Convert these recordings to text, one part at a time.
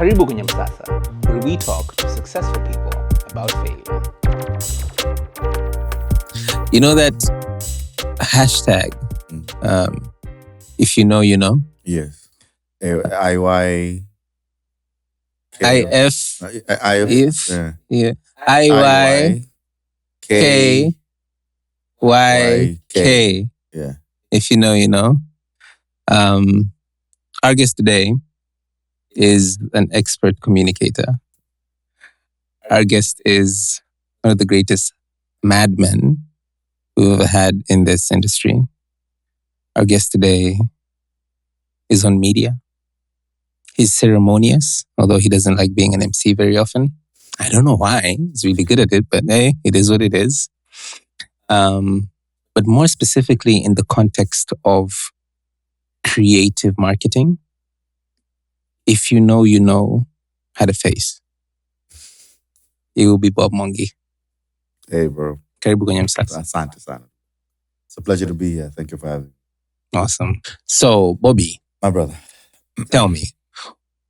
Karibu Kwenye Msasa, where we talk to successful people about failure. You know that hashtag, if you know, you know? Yes. IY. IF. If. Yeah. IY. K. YK. Yeah. If you know, you know. Our guest today is an expert communicator. Our guest is one of the greatest madmen we've ever had in this industry. Our guest today is on media. He's ceremonious, although he doesn't like being an MC very often. I don't know why. He's really good at it, but hey, it is what it is. But more specifically in the context of creative marketing, if you know, you know, had a face. It will be Bob Mongi. Hey, bro. Karibu Kwenye Msasa. Asante. It's a pleasure to be here. Thank you for having me. Awesome. So, Bobby. My brother. Tell me,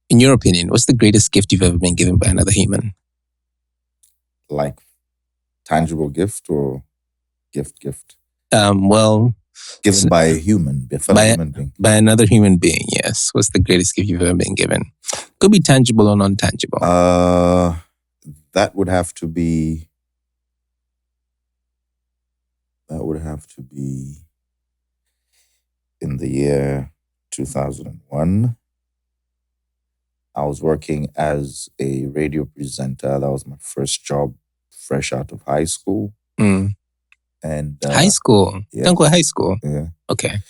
in your opinion, what's the greatest gift you've ever been given by another human? Like tangible gift or gift? Well, Given by a human, a fellow human being. By another human being, yes. What's the greatest gift you've ever been given? Could be tangible or non-tangible. That would have to be in the year 2001. I was working as a radio presenter. That was my first job, fresh out of high school. And high school? Yeah. Don't go high school? Yeah. Okay.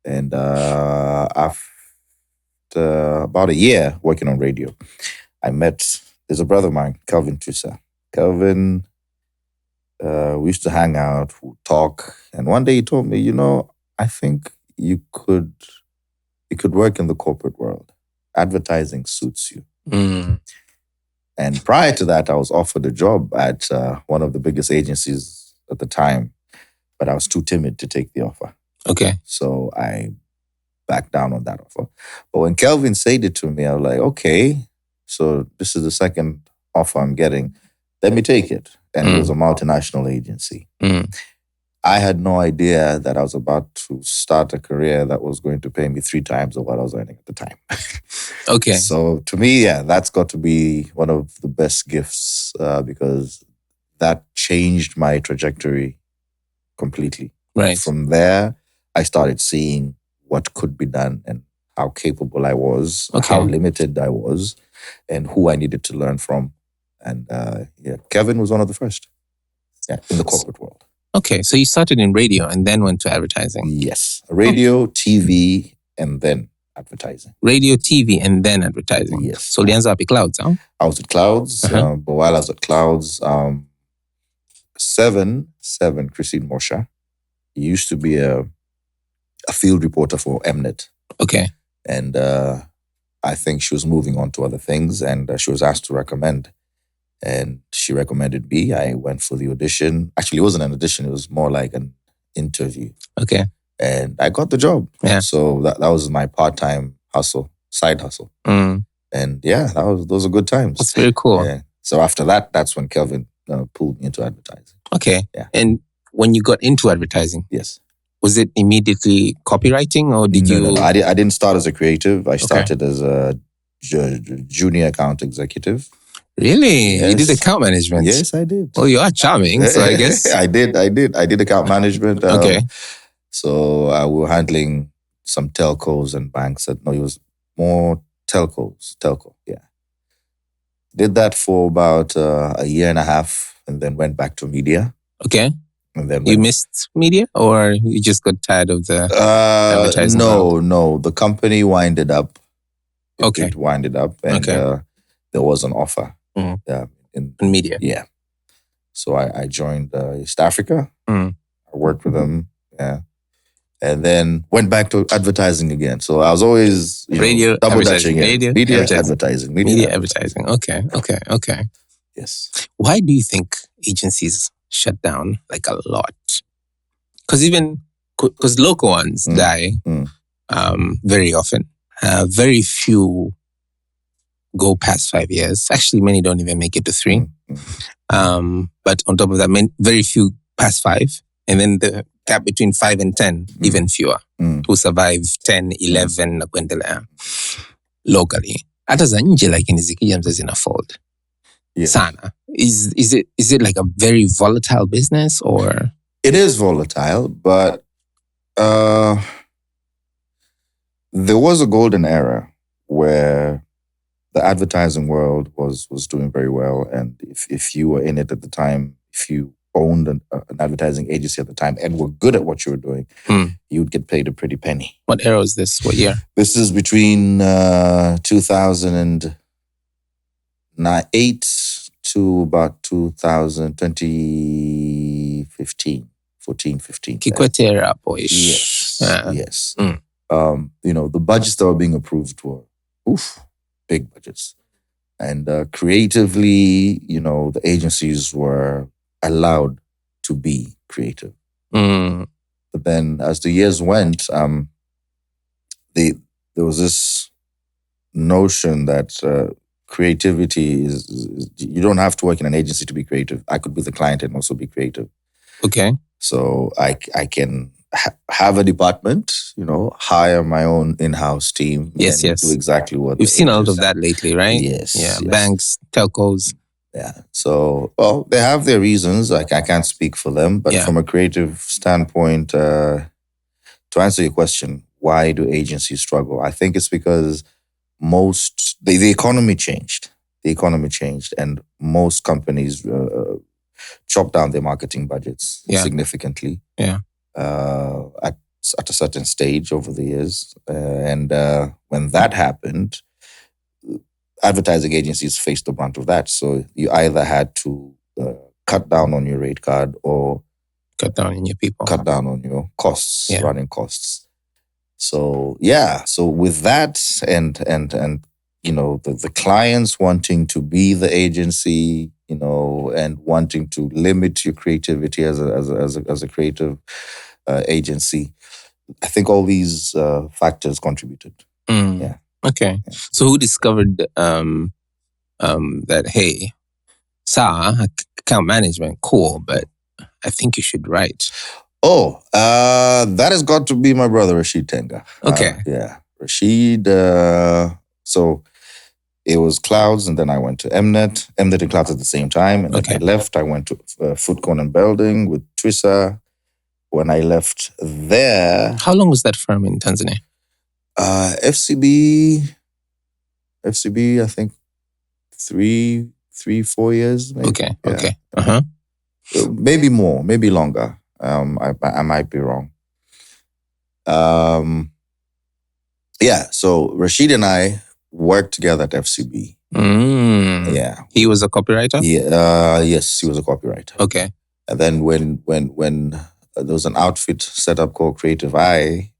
And after about a year working on radio, there's a brother of mine, Kelvin Tusa. Kelvin, we used to hang out, we'd talk. And one day he told me, I think you could work in the corporate world. Advertising suits you. And prior to that, I was offered a job at one of the biggest agencies at the time, but I was too timid to take the offer. Okay. So I backed down on that offer. But when Kelvin said it to me, I was like, okay, so this is the second offer I'm getting. Let me take it. And it was a multinational agency. I had no idea that I was about to start a career that was going to pay me 3 times of what I was earning at the time. Okay. So to me, that's got to be one of the best gifts because that changed my trajectory completely. Right. From there, I started seeing what could be done and how capable I was, how limited I was, and who I needed to learn from. And Kevin was one of the first in the corporate world. Okay, so you started in radio and then went to advertising. Yes, radio, TV, and then advertising. Radio, TV, and then advertising. Yes. So ulianza wapi? Clouds, huh? I was at Clouds, but while I was at Clouds, Seven, Christine Mosha, he used to be a field reporter for Mnet. Okay. And I think she was moving on to other things and she was asked to recommend. And she recommended me. I went for the audition. Actually, it wasn't an audition. It was more like an interview. Okay. And I got the job. Yeah. So that was my part-time hustle, side hustle. And those are good times. That's very cool. Yeah. So after that, that's when Kelvin pulled me into advertising. Okay. Yeah. And when you got into advertising, yes, was it immediately copywriting or did you? No. I didn't start as a creative. I started as a junior account executive. Really? Yes. You did account management? Yes, I did. Well, you are charming, so I guess. I did account management. Okay. So we were handling some telcos and banks. It was more telco, yeah. Did that for about a year and a half and then went back to media. Okay. And then you missed media or you just got tired of the advertising? No. The company winded up. It winded up and there was an offer. In media. Yeah. So I joined East Africa. I worked with them. Yeah. And then went back to advertising again. So I was always radio, double dutching. Media, advertising. Media, advertising. Okay. Yes. Why do you think agencies shut down like a lot? Because local ones die very often. Very few go past 5 years. Actually, many don't even make it to 3. But on top of that, very few past 5. And then the gap between 5 and 10, even fewer, who survive 10, 11 na kuendelea locally. Hata za nje lakini zikija mzee zina fold. Yes. Sana. Is it like a very volatile business or? It is volatile, but there was a golden era where the advertising world was doing very well, and if you were in it at the time, if you owned an advertising agency at the time and were good at what you were doing, you'd get paid a pretty penny. What era is this? What year? This is between 2008 to about 2015. 14, 15. Kikwete era boyish. Yes. Yes. The budgets that were being approved were big budgets. And creatively, the agencies were allowed to be creative. But then as the years went, there was this notion that creativity is you don't have to work in an agency to be creative. I could be the client and also be creative. Okay. So I can have a department, hire my own in-house team. Yes. Do exactly what we've seen a lot of that lately, right? Yes. Yeah. Yes. Banks, telcos. Yeah. So, they have their reasons. I can't speak for them, but from a creative standpoint, to answer your question, why do agencies struggle? I think it's because the economy changed. The economy changed, and most companies chopped down their marketing budgets significantly. Yeah. At a certain stage over the years, and when that happened, advertising agencies faced the brunt of that. So you either had to cut down on your rate card or cut down on your people, cut down on your costs, running costs. So so with that and the clients wanting to be the agency, and wanting to limit your creativity as a creative agency, I think all these factors contributed. Yeah. Okay. Yeah. So who discovered that, hey, account management, cool, but I think you should write? That has got to be my brother, Rashid Tenga. Okay. Rashid, so it was Clouds, and then I went to Mnet and Clouds at the same time. And then I left. I went to Footcon and Belding with Twissa. When I left there... How long was that firm in Tanzania? FCB, I think 3-4 years. Maybe. Okay. Uh-huh. Maybe more, maybe longer. I might be wrong. So Rashid and I worked together at FCB. Yeah. He was a copywriter? Yeah. Yes, he was a copywriter. Okay. And then when there was an outfit set up called Creative Eye,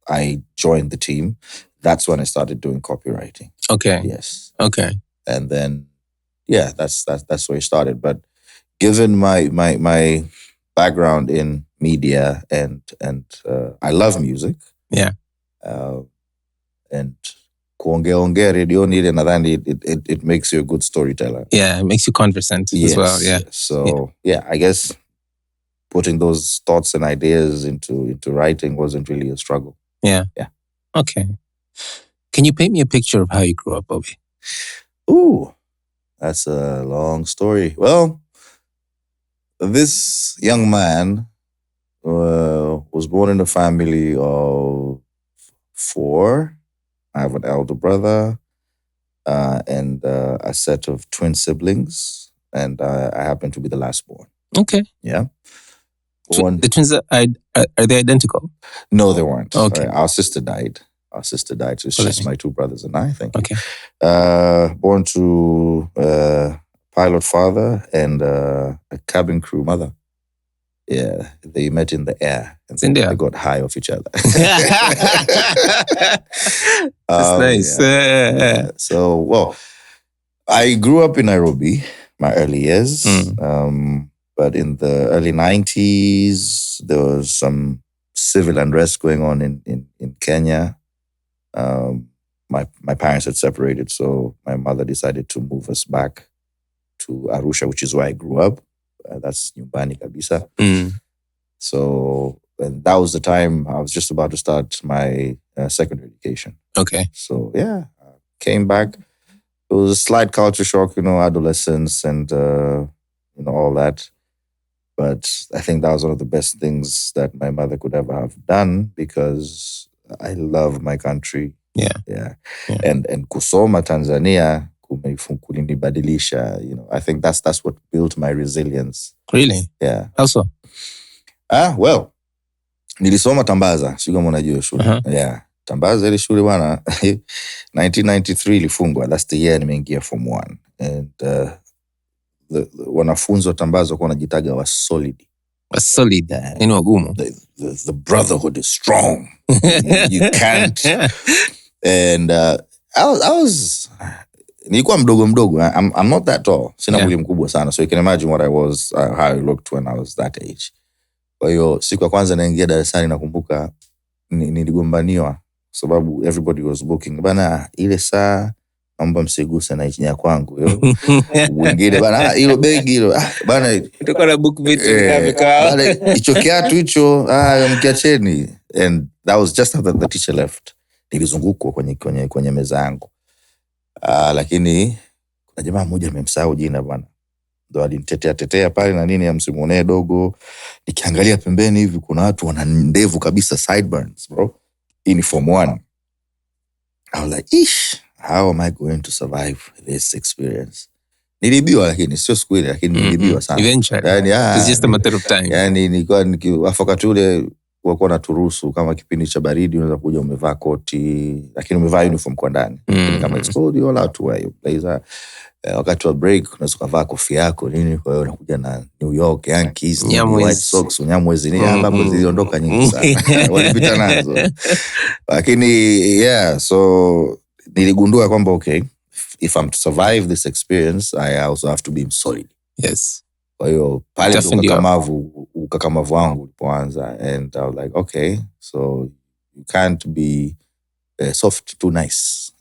I joined the team. That's when I started doing copywriting. Okay. Yes. Okay. And then, that's where it started. But given my background in media and I love music. Yeah. And kuongea redioni ile nadhani it makes you a good storyteller. Yeah, it makes you conversant as well. Yeah. So I guess putting those thoughts and ideas into writing wasn't really a struggle. Yeah. Okay. Can you paint me a picture of how you grew up, Bobby? Ooh, that's a long story. Well, this young man was born in a family of 4. I have an elder brother and a set of twin siblings, and I happen to be the last born. Okay. Yeah. The twins, are they identical? No, they weren't. Okay. Our sister died. So it's just my 2 brothers and I think. Okay. Born to a pilot father and a cabin crew mother. Yeah, they met in the air. And they got high off each other. That's nice. Yeah. So, I grew up in Nairobi, my early years. But in the early 90s, there was some civil unrest going on in Kenya. my parents had separated, so my mother decided to move us back to Arusha, which is where I grew up. That's nyumbani kabisa. So and that was the time I was just about to start my secondary education. Okay. So yeah, I came back. It was a slight culture shock, adolescence and all that. But I think that was one of the best things that my mother could ever have done, because I love my country. Yeah. And kusoma Tanzania kulinibadilisha. I think that's what built my resilience. Really? Yeah. How so? Well, nilisoma Tambaza, sio kama unajua shule. Yeah. Tambaza ile shule bwana 1993 ilifungwa. That's the year nimeingia form 1. And the wanafunzi wa Tambaza kwa wanajitaga wa solid. A solid. Ni wagumu. The brotherhood is strong. You can't. And I was nilikuwa mdogo. I'm not that tall. Sina mwili mkubwa sana. So you can imagine what I was, how I looked when I was that age. Kwa hiyo siku ya kwanza naingia darasani nakumbuka niligombaniwa sababu everybody was booking. Bana ile saa naomba msiguse na njia kwangu. Wengine bana hilo begi hilo bana itakuwa na book vitu bana hicho kiatu hicho mkiacheni. And that was just after the teacher left. Nilizungukwa kwenye meza yangu. Lakini kuna jamaa mmoja amemsahau jina bwana. Ndo alinitetea pale na nini, amsimuonee dogo. Nikiangalia pembeni hivi kuna watu wana ndevu kabisa, sideburns bro. In form 1. I was like, how am I going to survive this experience? Nilibiwa, lakini sio siku ile, lakini nilibiwa sana. Eventually. It's just a matter of time. Yani nilikuwa wakati ule walikuwa naturuhusu kama kipindi cha baridi unaweza kuja umevaa koti, lakini umevaa uniform kwa ndani. Kama it's cold you allowed to wear your blazer. Wakati wa break unaweza kuvaa kofia yako nini. Kwa hiyo unakuja na New York Yankees, White Sox, Unyamwezi ni ambapo ziliondoka nyingi sana. Walipita nazo. Lakini yeah, so niligundua kwamba okay, if I'm to survive this experience, I also have to be solid. Yes. Kwa hiyo pale ukakamavu wangu ulipoanza. And I was like, okay, so you can't be soft too nice.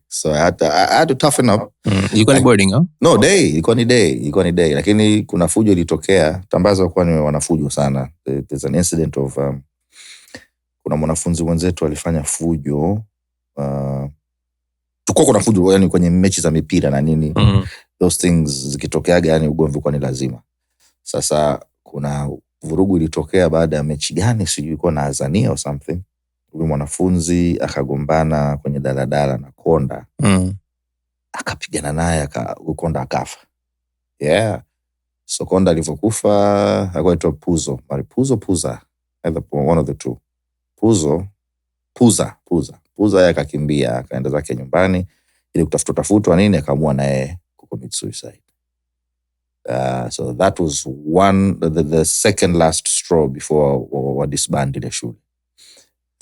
So I had to toughen up. Ilikuwa ni boarding, huh? No, ilikuwa ni day. Lakini kuna fujo ilitokea. Tambaza walikuwa ni wanafujo sana. There's an incident of kuna mwanafunzi mwenzetu alifanya fujo. Tukua kuna fujo yani kwenye mechi za mipira na nini. Those things zikitokeaga yani ugomvi kwa ni lazima. Sasa kuna vurugu ilitokea baada ya mechi gani sijui ilikuwa na Azania or something. Huyu mwanafunzi akagombana kwenye daladala na konda. Akapigana naye konda akafa. Yeah. So konda alivyokufa akaitwa Puzo. Puza. Either one of the two. Puza akakimbia akaenda zake nyumbani ili kutafutwa nini, akaamua naye kucommit suicide. So that was the second last straw before wa disband ile shule.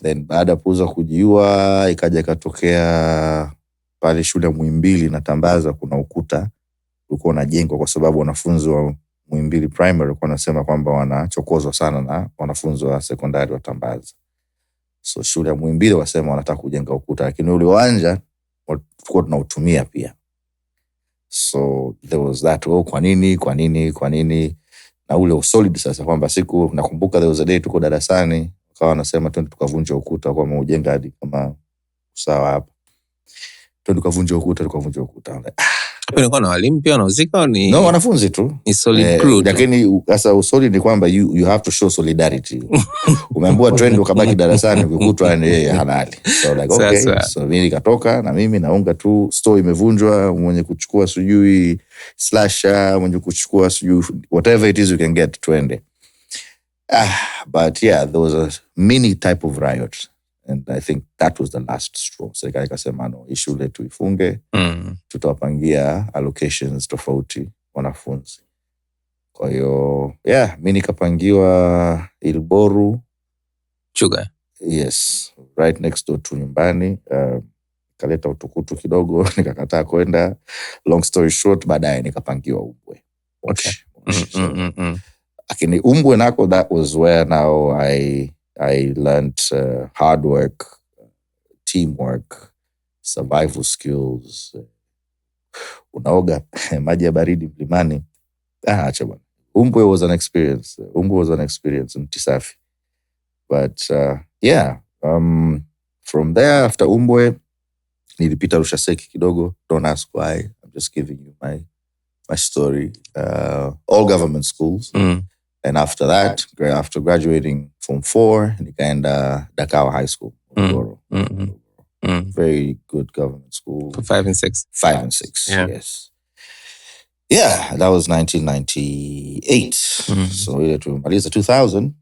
Then baada Puza kujiua ikaja ikatokea pale shule ya Muhimbili na Tambaza kuna ukuta ulikuwa unajengwa kwa sababu wanafunzi wa Muhimbili primary walikuwa wanasema kwamba wanachokozwa sana na wanafunzi wa sekondari wa Tambaza. So shule ya Muhimbili wasema wanataka kujenga ukuta, lakini ule uwanja tulikuwa tunautumia pia. So there was that, kwa nini na ule solid sasa kwamba siku nakumbuka there was a day tuko darasani wakawa wanasema twende tukavunja ukuta kwa maujenga hadi kama sawa hapa. Twende tukavunja ukuta. Kulikuwa na walimu pia wanahusika ni no wanafunzi tu. Ni solid crew. Lakini sasa usolid ni kwamba you have to show solidarity. Umeambiwa trend ukabaki darasani ukikutwa ni yeye halali. So like okay, so mimi nikatoka na mimi naunga tu store imevunjwa, mwenye kuchukua sijui slasher, mwenye kuchukua sijui whatever it is you can get twende. But yeah, there was a mini type of riot. And I think that was the last straw. Serikali ikasema no, shule tuifunge. Tutawapangia allocations tofauti wanafunzi. Kwa hiyo yeah, mimi nikapangiwa Ilboru Sugar. Yes, right next door to nyumbani. Kaleta utukutu kidogo nikakataa kwenda. Long story short, baadaye nikapangiwa Umbwe. Okay. Lakini Umbwe nako, that was where now I learned hard work, teamwork, survival skills. Unaoga maji ya baridi mlimani. Acha bwana. Umbwe was an experience. Mti safi. But yeah, from there after Umbwe nilipita Rushaseki kidogo. Don't ask why. I'm just giving you my story. All government schools. And after that, after graduating from 4, nikaenda Dakawa High School. Very good government school. For 5 and 6. 5 and 6, yes. Yeah, that was 1998. So ile tumaliza 2000.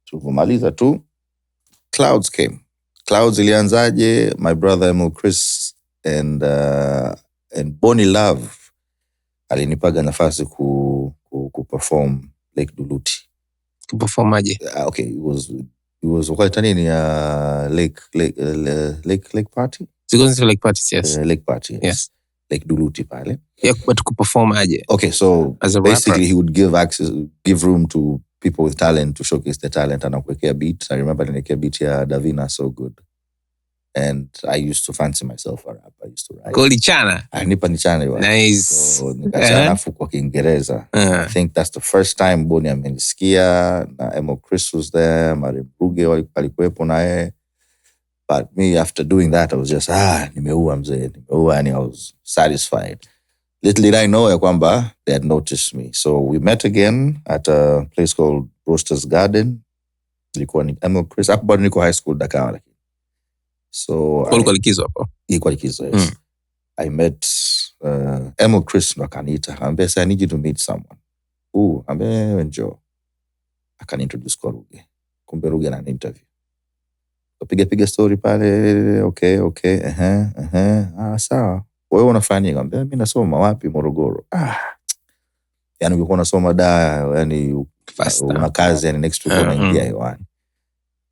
Tumaliza tu. Clouds came. Clouds ilianzaje? My brother Emil Chris and Bonnie Love alinipaga nafasi ku perform Lake Duluti. Ku perform aje? Okay, it was wakati nini Lake Party? So going to Lake Parties, yes. Lake Party, yes. Lake Duluti pale. Yeah, but ku perform aje? Okay, so as a basically rapper, he would give room to people with talent to showcase their talent. Anakuwekea beat. I remember nilekea beat ya Davina So Good. And I used to fancy myself a rapper. I used to write. Koli chana. Nipa ni chana iwa. Nice. So nikachana afu kwa Kiingereza. I think that's the first time Bonnie amenisikia. Na Emil Chris was there. Mari Bruge alikuwepo na yeye. But me, after doing that, I was just, nimeua mzee. And I was satisfied. Little did I know ya kwamba they had noticed me. So we met again at a place called Roaster's Garden. Nilikuwa ni Emil Chris. Hapo bado niko high school Dakar. So ilikuwa likizo hapo. Ilikuwa likizo, yes. I met Emil Chris ndo akaniita. Ambe say I need you to meet someone. Ambe njoo. Akaniintroduce kwa Ruge. Kumbe Ruge na interview. Piga story pale. Okay. Sawa. Wewe unafanya nini? Ambe mimi nasoma wapi? Morogoro. Yani ulikuwa unasoma yani una kazi yani next week unaingia hewani.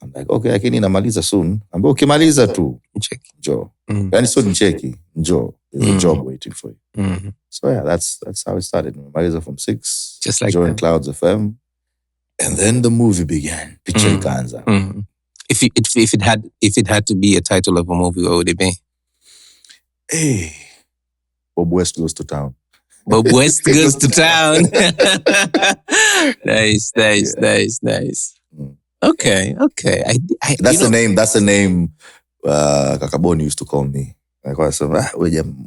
I'm like, okay, lakini namaliza soon. Ambe ukimaliza tu njoo. Yani sio nicheki, njoo. There's a job waiting for you. So yeah, that's how it started. Namaliza from 6, just like joined Clouds FM. And then the movie began. Picha ikaanza. If it had to be a title of a movie, what would it be? Hey, Bob West Goes to Town. Bob West Goes to Town. Nice. Okay. That's the name Kakaboni used to call me. Kwa sababu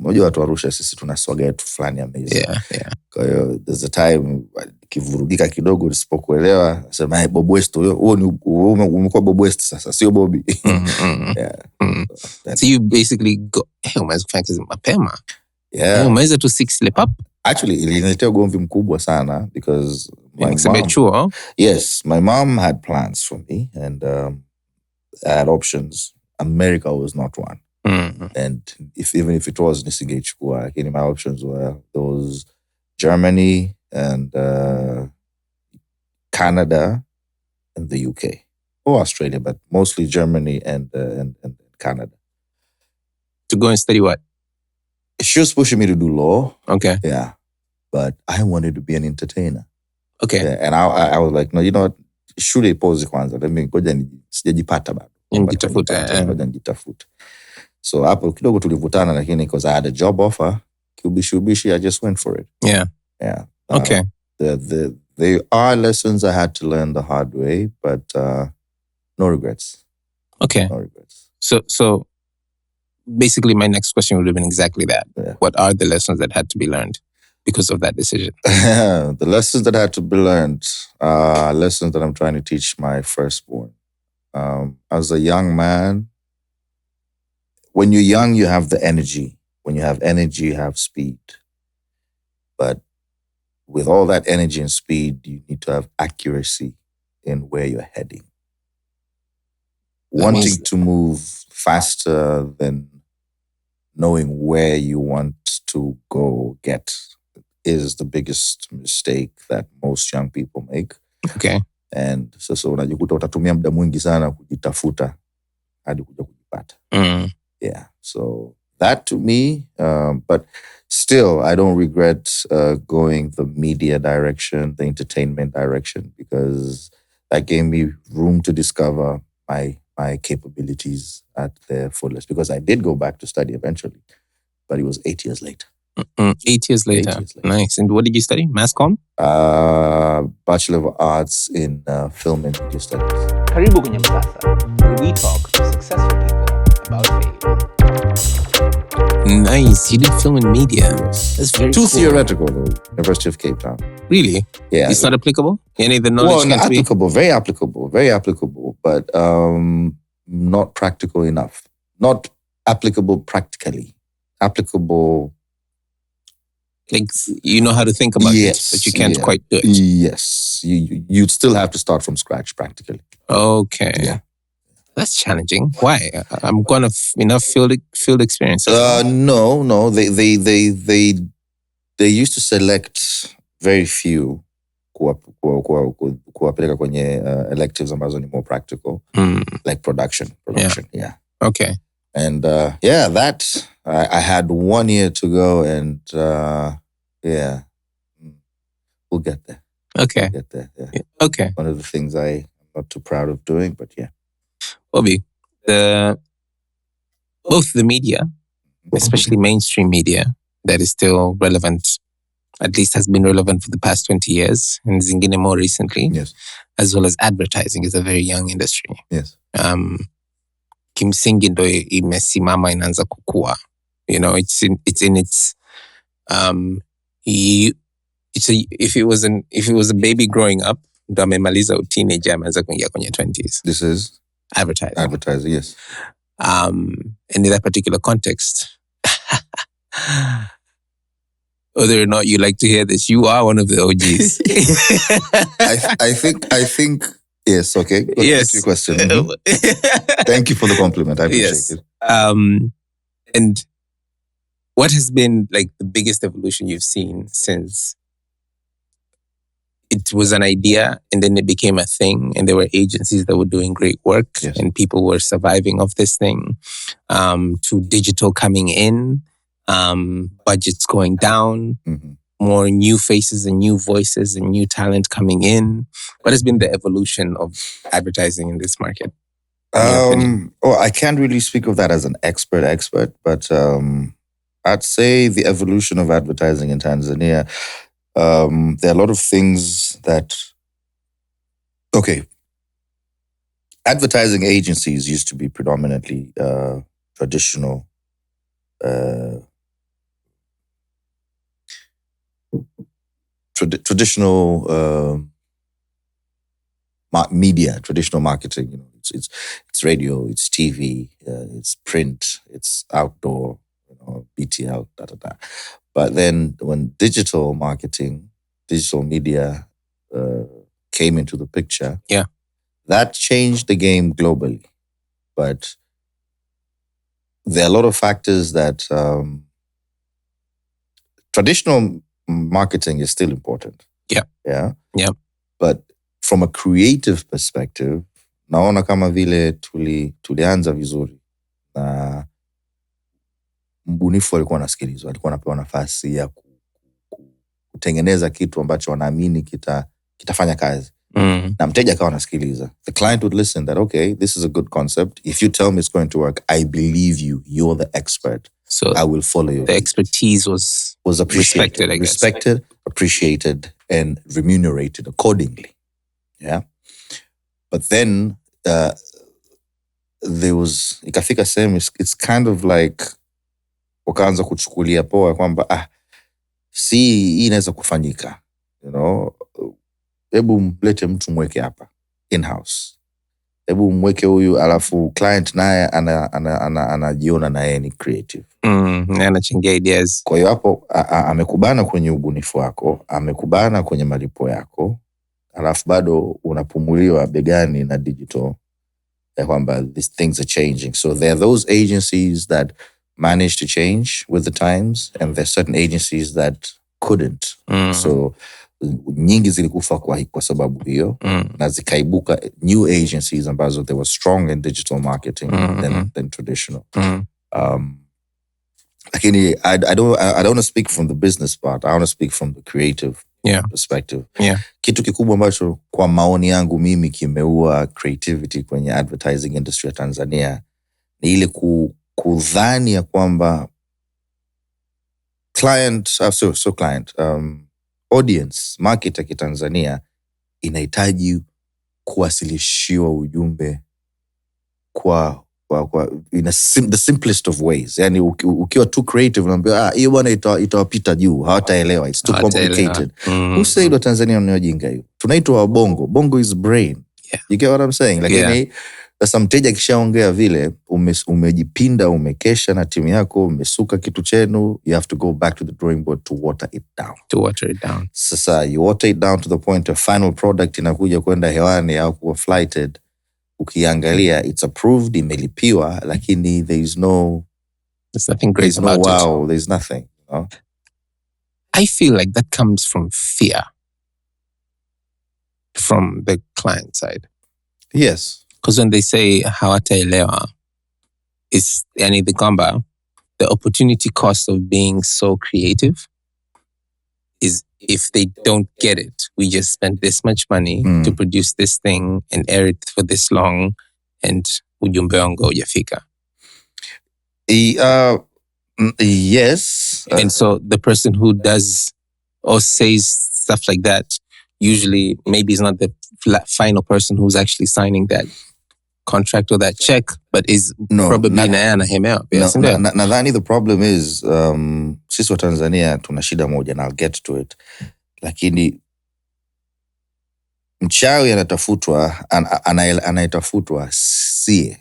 unajua watu Arusha sisi tuna swaga yetu fulani amazing. Yeah. Kwa hiyo there's a time kivurugika kidogo nisipokuelewa nasema Bob West huo ni umekuwa Bob West sasa sio Bobby. Yeah. So you basically go umeweza kufanya kazi mapema. Yeah. Umeweza tu 6 slip up. Actually iliniletea ugomvi mkubwa sana because my mom had plans for me and I had options. America was not one. And even if it was nisingechukua, lakini my options were those Germany and Canada and the UK or Australia, but mostly Germany and Canada. To go and study what? She was pushing me to do law. Okay. Yeah, but I wanted to be an entertainer. Okay. Yeah, and I was like, no, you know what? Shule pause kwanza. Let me ngoja sijajipata bado. Nijitafuta. So hapo kidogo tulivutana lakini because I had a job offer, kiubishi I just went for it. Yeah. Okay. There are lessons I had to learn the hard way, but no regrets. Okay. No regrets. So basically my next question would have been exactly that. Yeah. What are the lessons that had to be learned because of that decision? The lessons that had to be learned are lessons that I'm trying to teach my firstborn. As a young man, when you're young, you have the energy. When you have energy, you have speed. But with all that energy and speed, you need to have accuracy in where you're heading. Wanting to move faster than knowing where you want to go get is the biggest mistake that most young people make. Okay. And so unajikuta utatumia muda mwingi sana kujitafuta hadi kuja kujipata. Yeah, so that to me, but still I don't regret going the media direction, the entertainment direction, because that gave me room to discover my my capabilities at their fullest, because I did go back to study eventually, but it was 8 years later. 8 years later. 8 years later. Nice. And what did you study? Mass comm? Bachelor of Arts in Film and Media Studies. Karibu kwenye Msasa, where we talk to successful people about fame. Nice. You did film and media. Yes. That's very Too cool. theoretical though. University of Cape Town. Really? Yeah. It's not applicable? Any of the knowledge Well, can't be... applicable, very applicable, but not practical enough. Not applicable practically. Applicable. Like, you know how to think about it, but you can't quite do it. Yes. You'd still have to start from scratch practically. Okay. Yeah. That's challenging. Why? I'm going to enough field experience. No. They used to select very few kuwapeleka kwenye electives ambazo ni more practical, like production. Yeah. Okay. And that I had 1 year to go, and we'll get there. Okay. We'll get there. Yeah. Okay. One of the things I'm not too proud of doing, but yeah. Bobby, both the media, especially mainstream media, that is still relevant, at least has been relevant for the past 20 years, and zingine more recently, yes, as well as advertising is a very young industry. Yes. Kimsingi ndo imesimama inaanza kukua. You know, if it was a baby growing up, ndo amemaliza teenager ameanza kuingia kwenye 20s. This is advertising, yes. And in that particular context, whether or not you like to hear this, you are one of the OGs. I think yes, okay. Yes. Your question. Mm-hmm. Thank you for the compliment. I appreciate it. And what has been like the biggest evolution you've seen since it was an idea and then it became a thing, and there were agencies that were doing great work, yes, and people were surviving off this thing, to digital coming in, budgets going down, more new faces and new voices and new talent coming in? What has been the evolution of advertising in this market? I can't really speak of that as an expert, but I'd say the evolution of advertising in Tanzania, there are a lot of things that, advertising agencies used to be predominantly traditional media, traditional marketing. You know, it's radio, it's TV, it's print, it's outdoor, BTL, But then when digital marketing, digital media came into the picture, that changed the game globally. But there are a lot of factors that traditional marketing is still important. Yeah. But from a creative perspective, naona kama vile tulianza vizuri na mbunifu alikuwa anasikilizwa, alikuwa anapewa nafasi ya kutengeneza kitu ambacho wanaamini kitafanya kazi. Na mteja akawa anasikiliza. The client would listen that, okay, this is a good concept. If you tell me it's going to work, I believe you. You're the expert. So I will follow you. The expertise was appreciated, I guess. Respected, appreciated, and remunerated accordingly. Yeah. But then there was, ikafika sehemu, it's kind of like wakaanza kuchukulia poa kwamba si hii inaweza kufanyika, you know, hebu mlete mtu mweke hapa in-house, hebu mweke huyu, alafu client naye anajiona na yeye ni creative, anachangia ideas. Kwa hiyo hapo amekubana kwenye ubunifu wako, amekubana kwenye malipo yako, alafu bado unapumuliwa begani na digital ya kwamba these things are changing. So there are those agencies that managed to change with the times, and there are certain agencies that couldn't. So nyingi zilikufa kwa sababu hiyo, na zikaibuka new agencies ambazo they were strong in digital marketing than traditional. Lakini I don't want to speak from the business part. I want to speak from the creative perspective. Kitu kikubwa ambacho kwa maoni yangu mimi kimeua creativity kwenye advertising industry ya Tanzania ni ile kudhani ya kwamba audience, market ya Kitanzania inahitaji kuwasilishiwa ujumbe kwa the simplest of ways. Yani ukiwa too creative unaambia hiyo bwana itawapita juu, hawataelewa, it's too complicated. Who said wa Tanzania ni wajinga hiyo? Tunaitwa wabongo. Bongo is brain. You get what I'm saying? Lakini sasa mteja kishaongea vile, umejipinda, umekesha na timu yako, umesuka kitu chenu, you have to go back to the drawing board to water it down. Sasa you water it down to the point of final product inakuja kwenda hewani au kuwa flighted. Ukiangalia it's approved, imelipiwa, lakini there's nothing great about it. Wow, there's nothing. You know? I feel like that comes from fear from the client side. Yes. Because when they say hawataelewa, is yani the opportunity cost of being so creative is if they don't get it, we just spent this much money to produce this thing and air it for this long and ujumbe wangu hujafika. Yes. And so the person who does or says stuff like that usually maybe is not the final person who's actually signing that contract or that check, but is probably anahemewa. Nadhani the problem is sisi wa Tanzania tuna shida moja, and I'll get to it. Lakini mchawi anayetafutwa sie.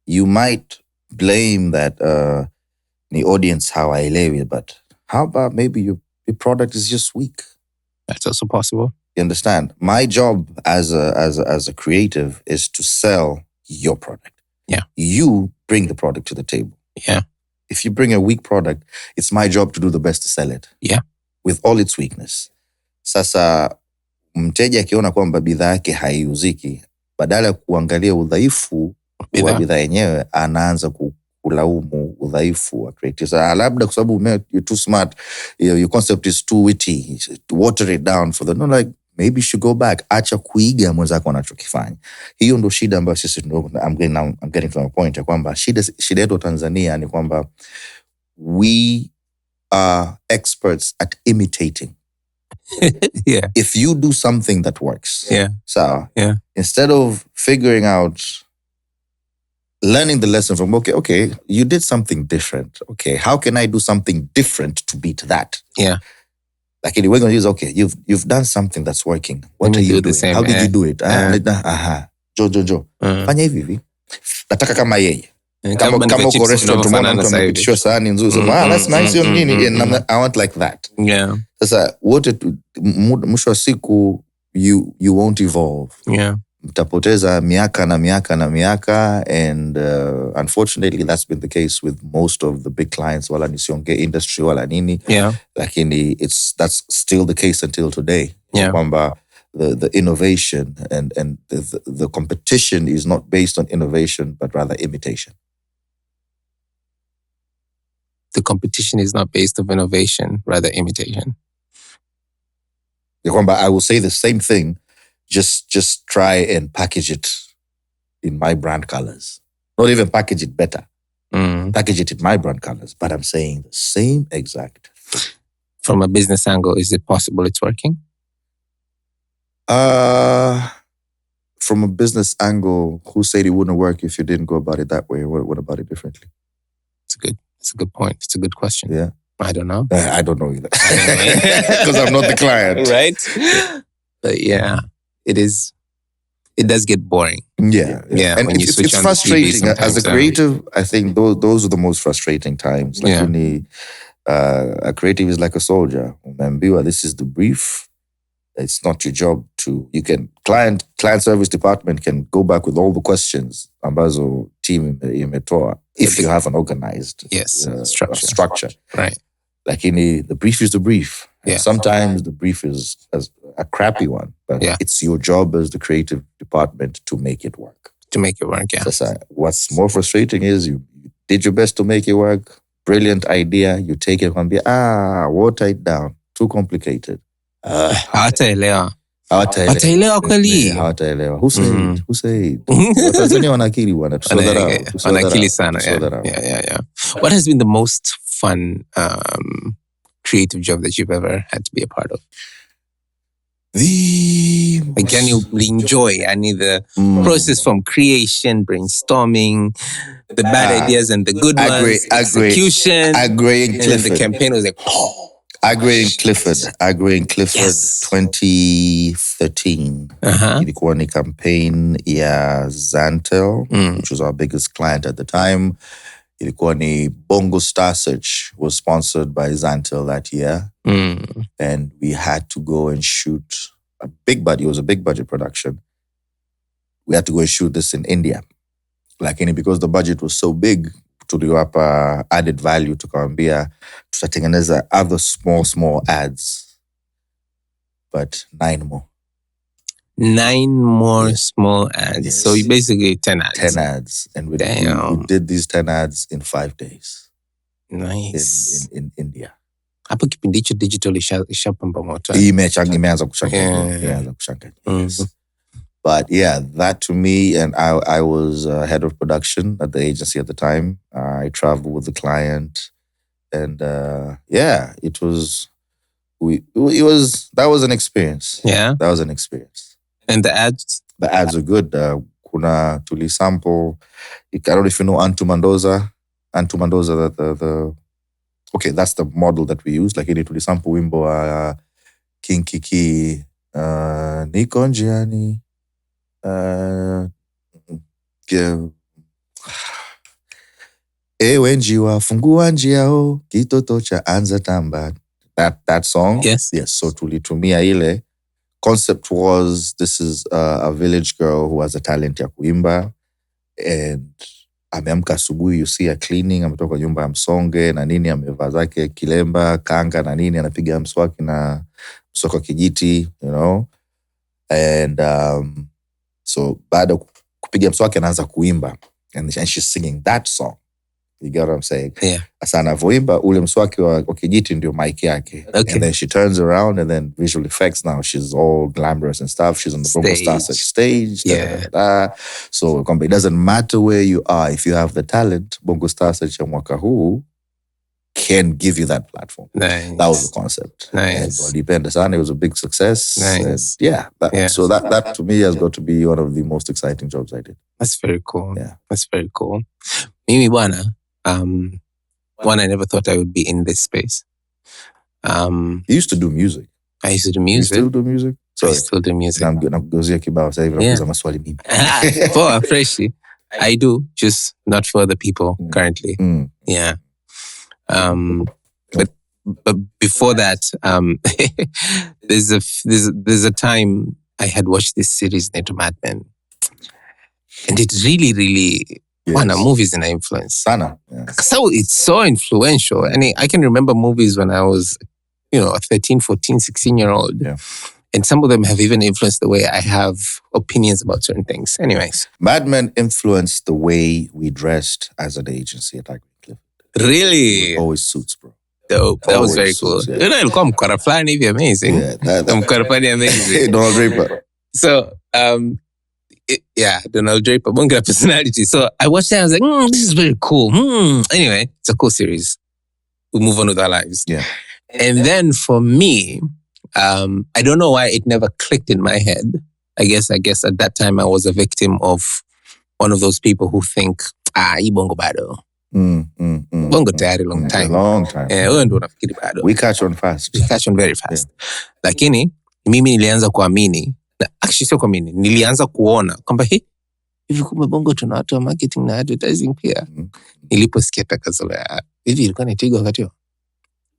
You might blame that the audience hawaelewi, but how about maybe your product is just weak? That's also possible. You understand? My job as a creative is to sell your product. Yeah. You bring the product to the table. Yeah. If you bring a weak product, it's my job to do the best to sell it. Yeah. With all its weakness. Sasa mteja akiona kwamba bidhaa yake haiuziki, badala ya kuangalia udhaifu wa bidhaa yenyewe, anaanza kulaumu udhaifu wa creative. Labda kwa sababu you're too smart, your concept is too witty, to water it down for the maybe you should go back. Acha kuiga mwenzako anachokifanya. Hiyo ndo shida ambayo sisi I'm getting to my point ya kwamba shida yetu Tanzania ni kwamba we are experts at imitating. Yeah. If you do something that works, so instead of figuring out, learning the lesson from, okay, you did something different. Okay, how can I do something different to beat that? Yeah. Like we're going to use, okay, you've done something that's working. What are you doing? How did you do it? Joe. Fanya hivi. Nataka kama yeye. Kama uko restaurant umeona mtu amepitishwa sahani nzuri. That's nice on nini. I want like that. Yeah. Sasa wote mwisho wa siku you won't evolve. Yeah. Mtapoteza miaka na miaka, and unfortunately that's been the case with most of the big clients, wala nisionge industry wala nini. Yeah. Lakini that's still the case until today. Yeah. Kwamba the innovation and the competition is not based on innovation but rather imitation. The competition is not based on innovation, rather imitation. Kwamba I will say the same thing, just try and package it in my brand colors. Not even package it better. Package it in my brand colors. But I'm saying the same exact thing. From a business angle, is it possible it's working? From a business angle, who said it wouldn't work if you didn't go about it that way? What about it differently? It's a good point. It's a good question. Yeah. I don't know. I don't know either. Because I'm not the client. Right? But yeah, it does get boring. Yeah. And when it's frustrating. As a creative, I think those are the most frustrating times. Like a creative is like a soldier. Umeambiwa, this is the brief. It's not your job client service department can go back with all the questions ambazo team imetoa if you have an organized structure. Right. Lakini the brief is the brief. Yeah. Sometimes the brief is a crappy one, but it's your job as the creative department to make it work. Yeah. What's more frustrating is you did your best to make it work. Brilliant idea. You take it and be, water it down. Too complicated. Hawataelewa. Hawataelewa kweli. Hawataelewa. Who said? Watanzania wana akili bwana. Wana akili sana. Yeah. What has been the most fun creative job that you've ever had to be a part of? Can you enjoy the process from creation, brainstorming, the bad ideas and the good ones, execution, and then the campaign was like, Agri in Clifford, yes. 2013. Ilikuwa ni campaign ya Zantel, which was our biggest client at the time. Ilikuwa ni Bongo Star Search, was sponsored by Zantel that year. And we had to go and shoot a big budget. It was a big budget production. We had to go and shoot this in India. Because the budget was so big, tuliwapa added value, tukawaambia tutatengeneza other small ads, but 9 more. 9 more small ads. Yes. So basically 10 ads. 10 ads. And we did these 10 ads in 5 days. Nice. In India. Hapo kipindi hicho digital ishapamba moto. Imeanza kuchanganya. Yes. But yeah, that to me, and I was head of production at the agency at the time. I traveled with the client, and that was an experience. Yeah, that was an experience. And the ads are good. Kuna tulisample. I don't know if you know Antu Mendoza, okay, that's the model that we use. Ili tulisample wimbo wa King Kiki, Niko Njiani. Ewe njiwa fungua njia kitoto cha anza tamba. That song. Yes. So tulitumia ile. Concept was, this is a village girl who has a talent ya kuimba, and ameamka asubuhi, you see her cleaning, ametoka nyumba ya msonge na nini, amevaa zake kilemba, kanga na nini, anapiga mswaki na mswaki kijiti, you know. And so baada kupiga mswaki anaanza kuimba, and she's singing that song. You get what I'm saying? Yeah. Asa anavyoimba ule mswaki wa kijiti ndio mic yake. Okay. And then she turns around, and then visual effects, now she's all glamorous and stuff. She's on the Bongo Star Search stage. Yeah. So it doesn't matter where you are. If you have the talent, Bongo Star Search ya mwaka huu can give you that platform. Nice. That was the concept. Nice. And it was a big success. Nice. And so that to me has got to be one of the most exciting jobs I did. That's very cool. Yeah. That's very cool. Mimi bwana, one, I never thought I would be in this space. You used to do music. I used to do music. You still do music? Sorry. I still do music. Nakugozia kibao sasa hivi nakuuliza maswali mimi. For freshly, I do, just not for the people currently. Yeah. But before that, there's a time I had watched this series named Madmen, and it really one of movies in influence. Sana. Yes. So it's so influential, and I can remember movies when I was, a 13, 14, 16-year-old. Yeah. And some of them have even influenced the way I have opinions about certain things. Anyways. Madmen influenced the way we dressed as an agency at Clifford. Really? Always suits, bro. Dope. That was very cool. Suits, yeah. Ilikuwa mkwara fulani hivi amazing. Yeah. Mkwara fulani amazing. Donald Draper. So, Donald Draper, bonge la personality. So I watched that, I was like, this is very cool. Anyway, it's a cool series. We move on with our lives. Yeah. And then for me, I don't know why it never clicked in my head. I guess at that time I was a victim of one of those people who think, bongo bado. Bongo tayari long time. Long time. Wewe ndio unafikiri bado. We catch on fast. We catch on very fast. Yeah. Lakini mimi nilianza kuamini, actually sio kuamini, nilianza kuona kwamba hivi kumbe bongo tuna watu wa marketing na advertising pia. Niliposikia tangazo la hivi ilikuwa ni Tigo wakati huo.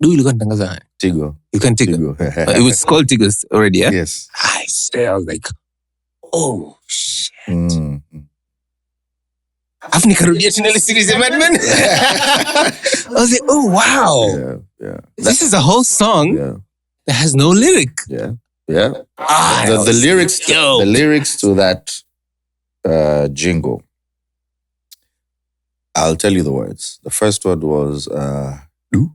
Ilikuwa ni tangazo nani? Tigo. Ilikuwa ni Tigo. It was called Tigo already, yeah? Yes. I was like, oh shit. Afu nikarudia tena ile series ya Madmen. I was like, oh wow. Yeah. This is a whole song that has no lyric. Yeah. The lyrics to that jingle. I'll tell you the words. The first word was du,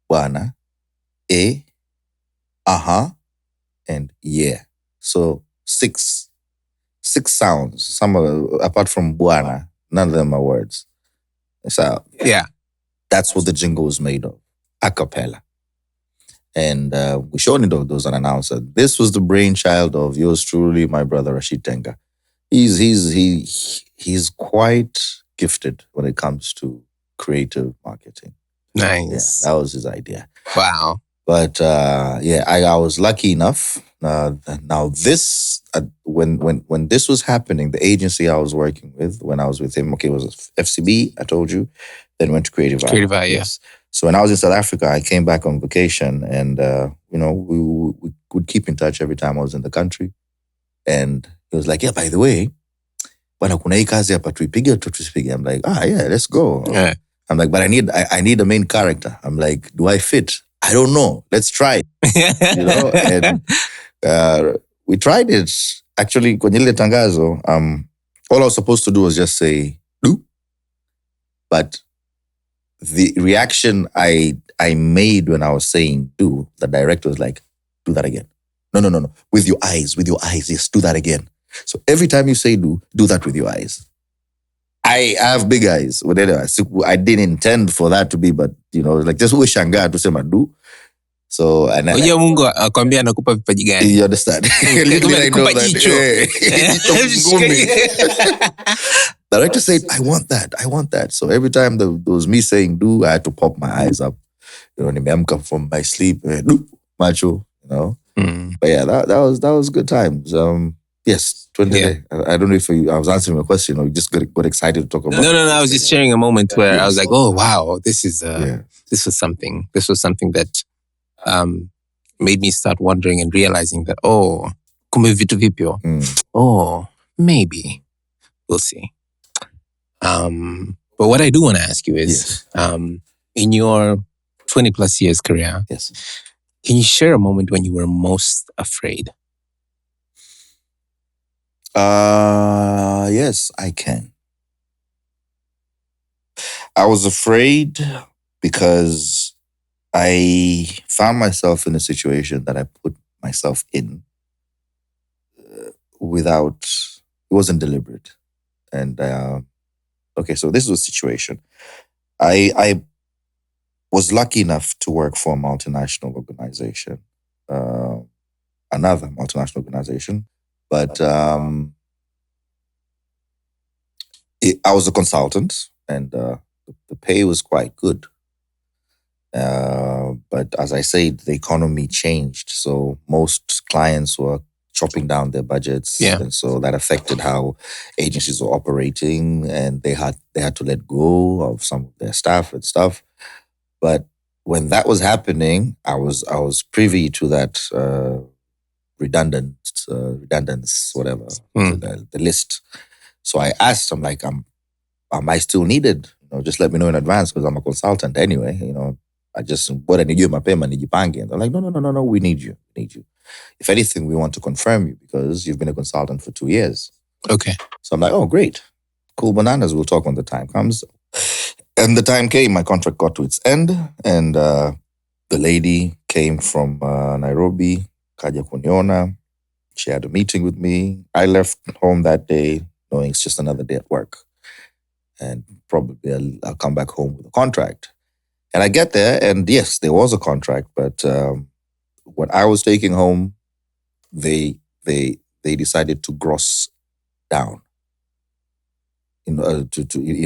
bwana, a, and yeah. So six sounds. Some apart from buana, none of them are words. So Yeah. that's what the jingle was made of, a cappella. And we showed it those an announcer. This was the brainchild of yours truly, my brother Rashid Tenga. He's quite gifted when it comes to creative marketing. Nice. Yeah, that was his idea. Wow. But I was lucky enough. Now this, when this was happening, the agency I was working with when I was with him, it was FCB. I told you, then went to Creative Eye. Creative Eye, yeah. Yes. So when I was in South Africa, I came back on vacation, and we would keep in touch every time I was in the country. And he was like, "Yeah, by the way, bwana kuna hii kazi hapa tuipige tu tusipige." I'm like, yeah, let's go. Yeah. I'm like, but I need a main character. I'm like, do I fit? I don't know. Let's try. And we tried it. Actually, kwenye ile tangazo, all I was supposed to do was just say, do. But the reaction I made when I was saying do, the director was like, do that again. No. With your eyes, yes, do that again. So every time you say do that with your eyes. I have big eyes. I didn't intend for that to be, but like just ushangaa to say do. So Oye Mungu akwambia nakupa vipaji gani? You understand? Little did I know that. Director said, I want that. So every time there was me saying do, I had to pop my eyes up. Nimeamka from my sleep, do, macho, But yeah, that was good times. Yes, 20. Yeah. I don't know if I was answering your question or you just got excited to talk about. No. I was just sharing a moment where I was like, oh wow, this was something. This was something that made me start wondering and realizing that kumbe vitu vipyo. Maybe we'll see. But what I do want to ask you is, in your 20 plus years career, yes, can you share a moment when you were most afraid? Yes, I can. I was afraid because I found myself in a situation that I put myself in without, it wasn't deliberate. And so this was a situation. I was lucky enough to work for a multinational organization, another multinational organization. But I was a consultant, and the pay was quite good. But as I said, the economy changed. So most clients were chopping down their budgets. Yeah. And so that affected how agencies were operating, and they had to let go of some of their staff and stuff. But when that was happening, I was privy to that redundance, whatever, the list. So I asked, I'm like, am I still needed? Just let me know in advance because I'm a consultant anyway. I just, bora nijue mapema nijipange. And they're like, no, we need you. If anything, we want to confirm you because you've been a consultant for 2 years. Okay. So I'm like, oh, great. Cool bananas. We'll talk when the time comes. And the time came, my contract got to its end. And the lady came from Nairobi, kaja kuniona. She had a meeting with me. I left home that day knowing it's just another day at work. And probably I'll come back home with a contract. And I get there, and yes, there was a contract, but what I was taking home, they decided to gross down in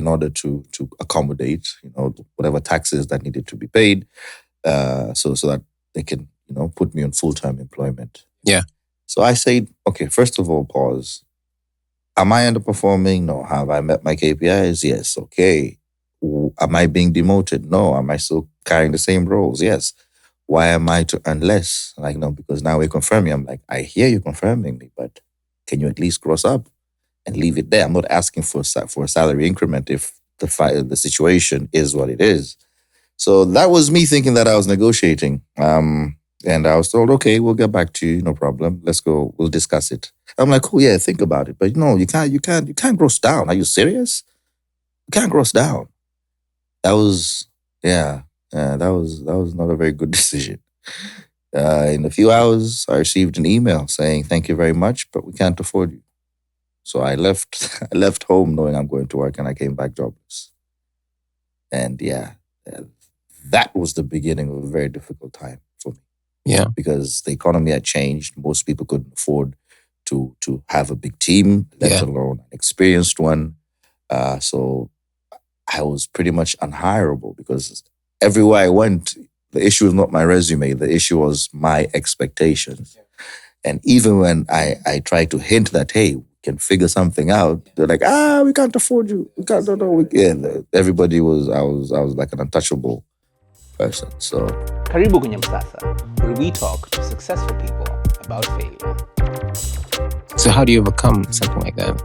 order to accommodate whatever taxes that needed to be paid, so that they can put me on full-time employment. Yeah. So I said, okay, first of all, pause. Am I underperforming? No. Have I met my KPIs? Yes. Okay. Am I being demoted? No. Am I still carrying the same roles? Yes. Why am I to earn less? Like, no, because now we're confirming. I'm like, I hear you confirming me, but can you at least cross up and leave it there? I'm not asking for a salary increment if the situation is what it is. So that was me thinking that I was negotiating. And I was told, okay, we'll get back to you, no problem. Let's go, we'll discuss it. I'm like, oh yeah, think about it. But no, you can't gross down. Are you serious? You can't gross down. That was, that was not a very good decision. In a few hours, I received an email saying, "Thank you very much, but we can't afford you." So I left. I left home knowing I'm going to work, and I came back jobless. And that was the beginning of a very difficult time for me. Yeah. Because the economy had changed. Most people couldn't afford to have a big team, let alone an experienced one. So I was pretty much unhireable because everywhere I went, the issue was not my resume. The issue was my expectations. And even when I tried to hint that, hey, we can figure something out, they're like, we can't afford you. We can't, no. Everybody was, I was like an untouchable person. So, Karibu Kwenye Msasa, where we talk to successful people about failure. So how do you overcome something like that?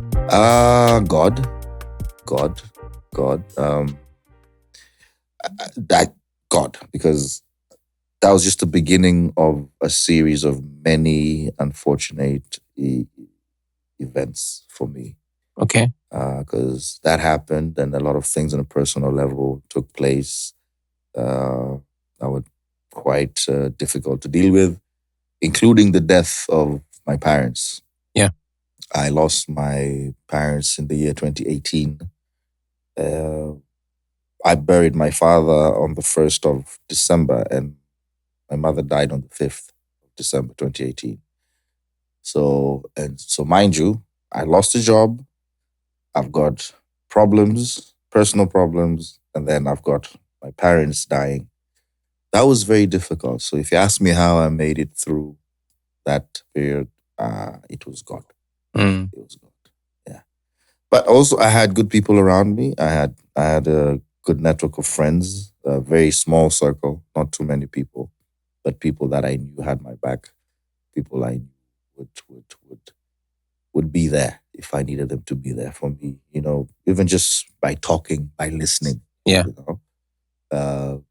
God, because that was just the beginning of a series of many unfortunate events for me. Okay. Because that happened and a lot of things on a personal level took place that were quite difficult to deal with, including the death of my parents. Yeah. I lost my parents in the year 2018. I buried my father on the 1st of December and my mother died on the 5th of December 2018. So mind you, I lost a job. I've got problems, personal problems, and then I've got my parents dying. That was very difficult. So if you ask me how I made it through that period, it was God. Mm. It was God. Yeah. But also I had good people around me. I had a good network of friends, a very small circle, not too many people, but people that I knew had my back, people I knew would be there if I needed them to be there for me, even just by talking, by listening, Yeah.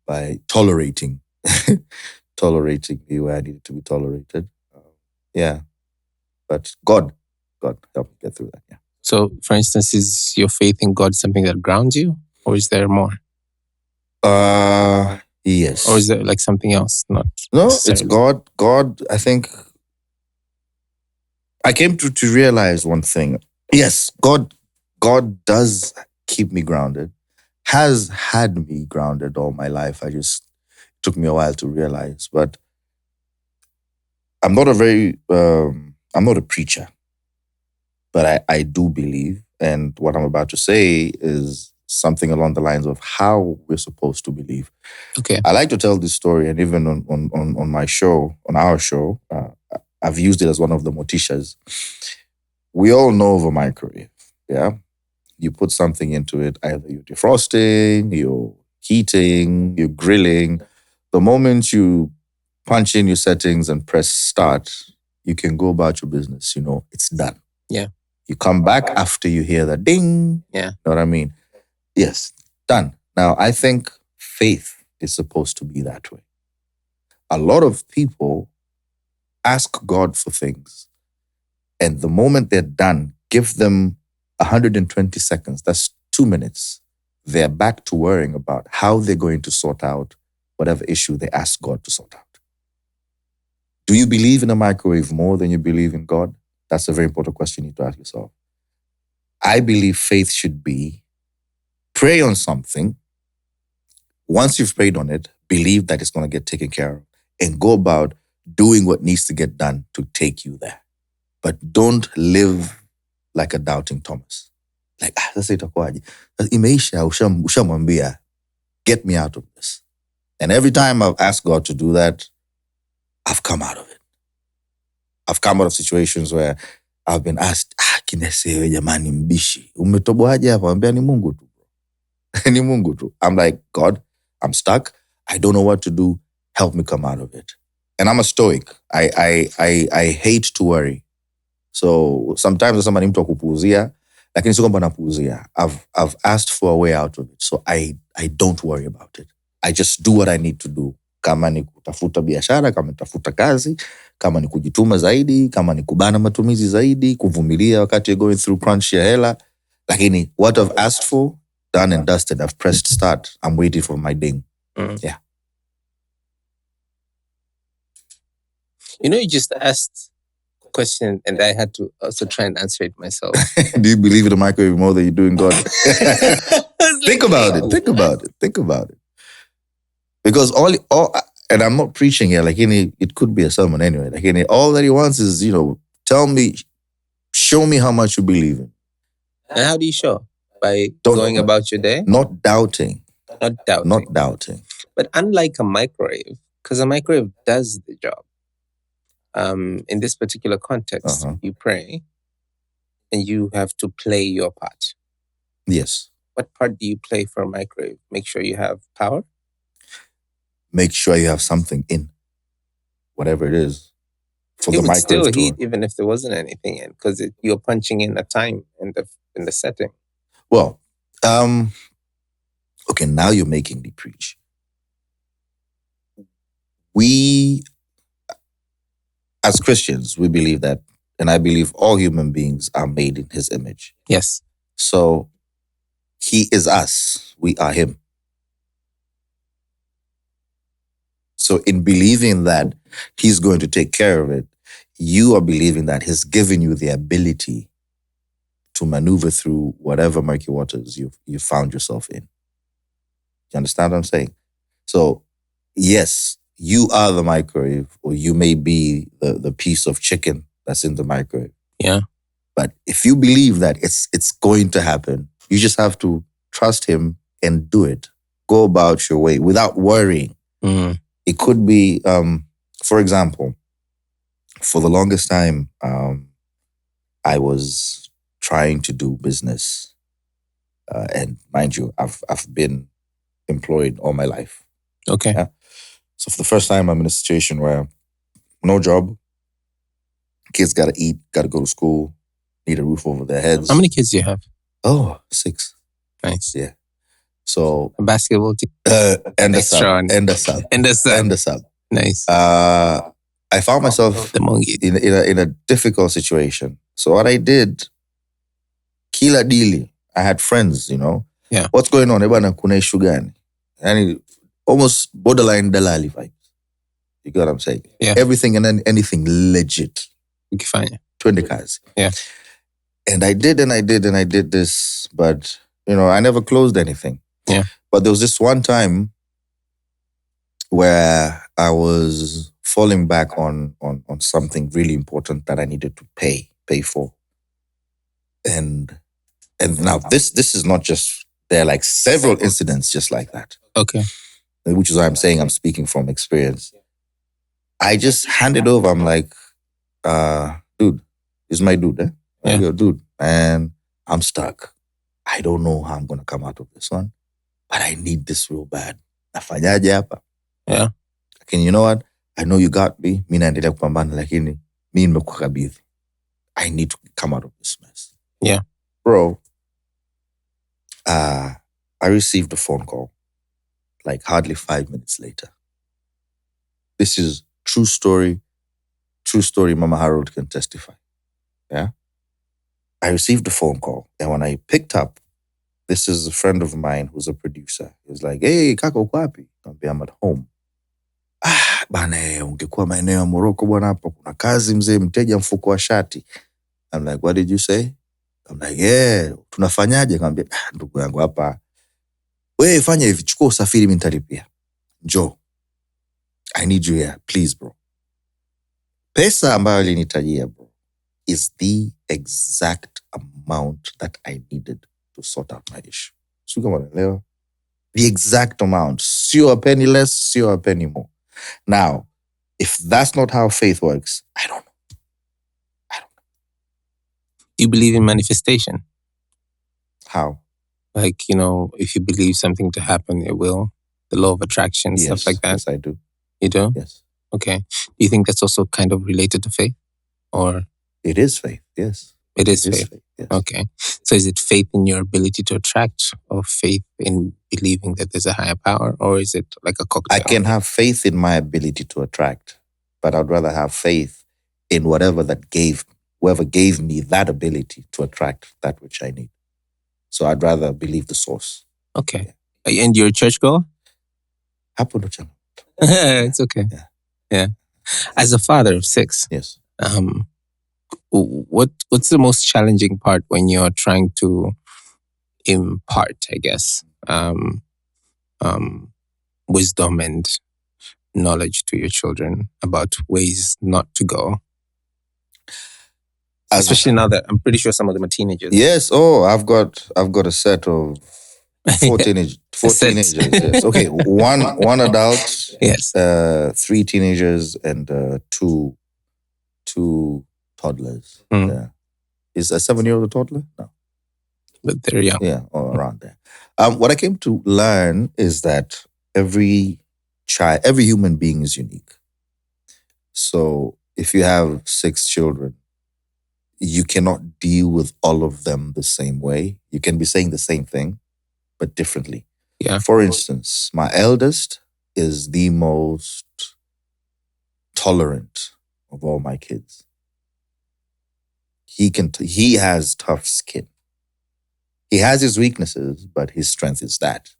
By tolerating me where I needed to be tolerated. But God helped me get through that. Yeah. So, for instance, is your faith in God something that grounds you, or is there more? Yes. Or is there like something else? Not No, it's God. God, I think I came to realize one thing. Yes, God does keep me grounded, has had me grounded all my life. It took me a while to realize, but I'm not I'm not a preacher, but I do believe, and what I'm about to say is something along the lines of how we're supposed to believe. Okay. I like to tell this story, and even on my show, on our show, I've used it as one of the motishas. We all know of a microwave, yeah? You put something into it, either you're defrosting, you're heating, you're grilling. The moment you punch in your settings and press start, you can go about your business, it's done. Yeah. You come back after you hear that ding. Yeah. Know what I mean? Yes, done. Now, I think faith is supposed to be that way. A lot of people ask God for things, and the moment they're done, give them 120 seconds. That's 2 minutes. They're back to worrying about how they're going to sort out whatever issue they ask God to sort out. Do you believe in a microwave more than you believe in God? That's a very important question you need to ask yourself. I believe faith should be pray on something. Once you've prayed on it, believe that it's going to get taken care of and go about doing what needs to get done to take you there. But don't live like a doubting Thomas. Like, sasa itakuwaje? Imeisha, ushamwambia, get me out of this. And every time I've asked God to do that, I've come out of it. I've come out of situations where I've been asked, kinesewe jamani mbishi. Umetoboaje hapa? Ambia ni Mungu tu. Ni Mungu tu. I'm like, God, I'm stuck. I don't know what to do. Help me come out of it. And I'm a stoic. I hate to worry. So sometimes nasema ni mtu wa kupuuzia, lakini sio kwamba napuuzia. I've asked for a way out of it. So I don't worry about it. I just do what I need to do. Kama ni kutafuta biashara, kama ni kutafuta kazi, kama ni kujituma zaidi, kama ni kubana matumizi zaidi, kuvumilia wakati you're going through crunch ya hela. Lakini what I've asked for, done and dusted. I've pressed start. I'm waiting for my ding. Mm. Yeah. You just asked a question and I had to also try and answer it myself. Do you believe in the microwave more than you do in God? Think about it. Think about it. Think about it. Because all, and I'm not preaching here. Like it could be a sermon anyway. Like all that he wants is, show me how much you believe in. And how do you show? By going about your day? Not doubting. Not doubting. Not doubting. But unlike a microwave, because a microwave does the job. In this particular context, you pray and you have to play your part. Yes. What part do you play for a microwave? Make sure you have power? Make sure you have something in, whatever it is, for the would microwave still to heat even if there wasn't anything in, because you're punching in a time in the setting. Well, okay, now you're making me preach. We, as Christians, we believe that, and I believe all human beings are made in his image. Yes. So he is us, we are him. So in believing that he's going to take care of it, you are believing that he's given you the ability to maneuver through whatever murky waters you found yourself in. You understand what I'm saying? So yes, you are the microwave, or you may be the piece of chicken that's in the microwave. Yeah. But if you believe that it's going to happen, you just have to trust him and do it. Go about your way without worrying. Mm. It could be, for example, for the longest time, I was trying to do business. And mind you, I've been employed all my life. Okay. Yeah? So for the first time, I'm in a situation where no job, kids got to eat, got to go to school, need a roof over their heads. How many kids do you have? Oh, 6. Nice. Yeah. So a basketball team. And the sub. Nice. I found myself the Mongi in a difficult situation. So what I did, kila dili, I had friends, Yeah. What's going on? Ebana kuna issue gani? And almost borderline dalali vibes. You get what I'm saying? Yeah. Everything and anything legit. Ukifanya. Twende kazi. Yeah. And I did this, but I never closed anything. Yeah. But there was this one time where I was falling back on something really important that I needed to pay for. And now this is not just, there are like several incidents just like that. Okay. Which is why I'm saying I'm speaking from experience. I just handed over. I'm like, dude, this is my dude, eh? Yeah. Yo, dude, and I'm stuck. I don't know how I'm going to come out of this one, but I need this real bad. Nafanyaje hapa? Yeah. Lakini you know what? I know you got me. Mimi naendelea kupambana, lakini mimi nimekukabidhi. I need to come out of this mess. Yeah. Bro, I received a phone call like hardly 5 minutes later. This is true story. True story. Mama Harold can testify. Yeah. I received a phone call, and when I picked up, this is a friend of mine who's a producer. He was like, "Hey, kaka uko wapi?" I'm at home. Bana, ungekuwa maeneo ya Morocco bwana, hapo kuna kazi mzee, mteja mfuko wa shati. I'm like, "What did you say?" I'm like, "Yeah, tunafanyaje?" Akamwambia, ndugu yangu hapa, wewe fanya hivi, chukua usafiri mimi nitalipia. Njoo. I need you here, please bro. Pesa ambayo alinitajia bro is the exact amount that I needed to sort out my issue. So kama unaelewa? The exact amount. Sio a penny less, sio a penny more. Now, if that's not how faith works, I don't know. You believe in manifestation? How? Like, if you believe something to happen, it will. The law of attraction, Yes, stuff like that. Yes, I do. You do? Yes. Okay. Do you think that's also kind of related to faith? Or? It is faith, yes. It is faith. Yes. Okay. So is it faith in your ability to attract, or faith in believing that there's a higher power, or is it like a cocktail? I can have faith in my ability to attract, but I'd rather have faith in whoever gave me that ability to attract that which I need. So I'd rather believe the source. Okay. And you're a churchgoer? Hapo ndo changamoto. It's okay. Yeah. Yeah. As a father of 6, Yes. what's the most challenging part when you're trying to impart, I guess, wisdom and knowledge to your children about ways not to go? Especially now that I'm pretty sure some of them are teenagers. Yes. Oh, I've got a set of 4 teenagers. Yes. Okay. One adult. Yes. 3 teenagers and 2 toddlers. Mm. Yeah. Is a 7-year-old a toddler? No. But they're young. Yeah, or around there. What I came to learn is that every human being is unique. So if you have 6 children, you cannot deal with all of them the same way. You can be saying the same thing, but differently. Yeah. For instance, my eldest is the most tolerant of all my kids. He has tough skin. He has his weaknesses, but his strength is that.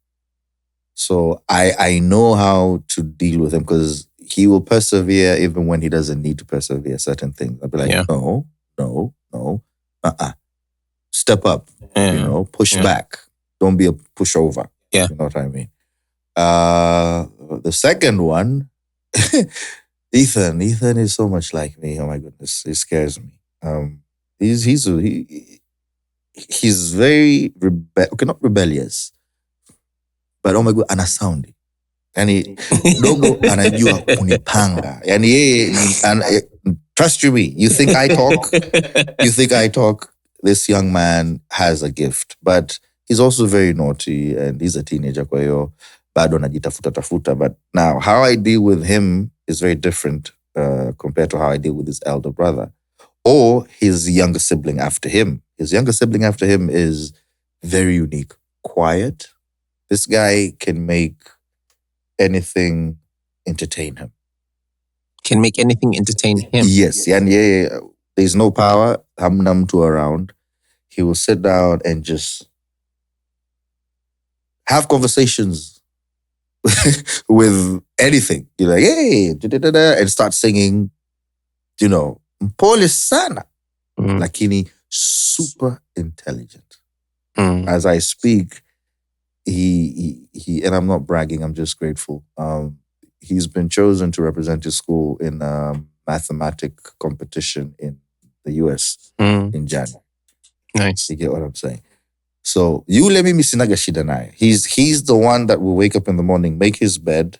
So I know how to deal with him because he will persevere even when he doesn't need to persevere certain things. I'll be like, no. Step up, push back. Don't be a pushover. Yeah. You know what I mean? The second one, Ethan is so much like me. Oh my goodness, he scares me. He's very not rebellious, but oh my god, anasound. Yani dogo anajua kunipanga. Yani yeye trust you me. You think I talk? This young man has a gift, but he's also very naughty and he's a teenager. Kwa hiyo bado anajitafuta. But now how I deal with him is very different compared to how I deal with his elder brother or his younger sibling after him. His younger sibling after him is very unique, quiet. This guy can make anything entertain him. Can make anything entertain him? Yes. And there's no power. Hamna mtu around. He will sit down and just have conversations with anything. You're like, hey, and start singing, mpole sana. Lakini super intelligent. As I speak, he and I'm not bragging, I'm just grateful. He's been chosen to represent his school in a mathematics competition in the US in January. Nice. You get what I'm saying? So you let me sinaga shida naye. He's the one that will wake up in the morning, make his bed,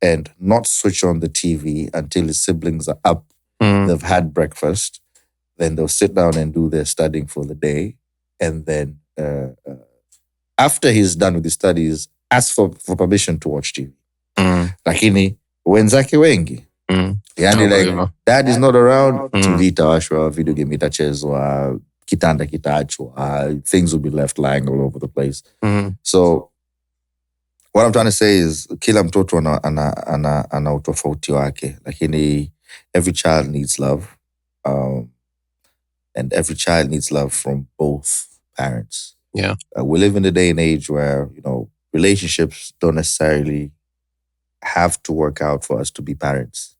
and not switch on the TV until his siblings are up. They've had breakfast. Then they'll sit down and do their studying for the day. And then after he's done with his studies, ask for permission to watch TV. Lakini wenzake wengi. Yani dad is not around, TV itawashwa, video game itachezwa, kitanda kitaachwa, things will be left lying all over the place. So what I'm trying to say is kila mtoto ana utofauti wake, lakini every child needs love. And every child needs love from both parents. Yeah. We live in a day and age where, relationships don't necessarily have to work out for us to be parents.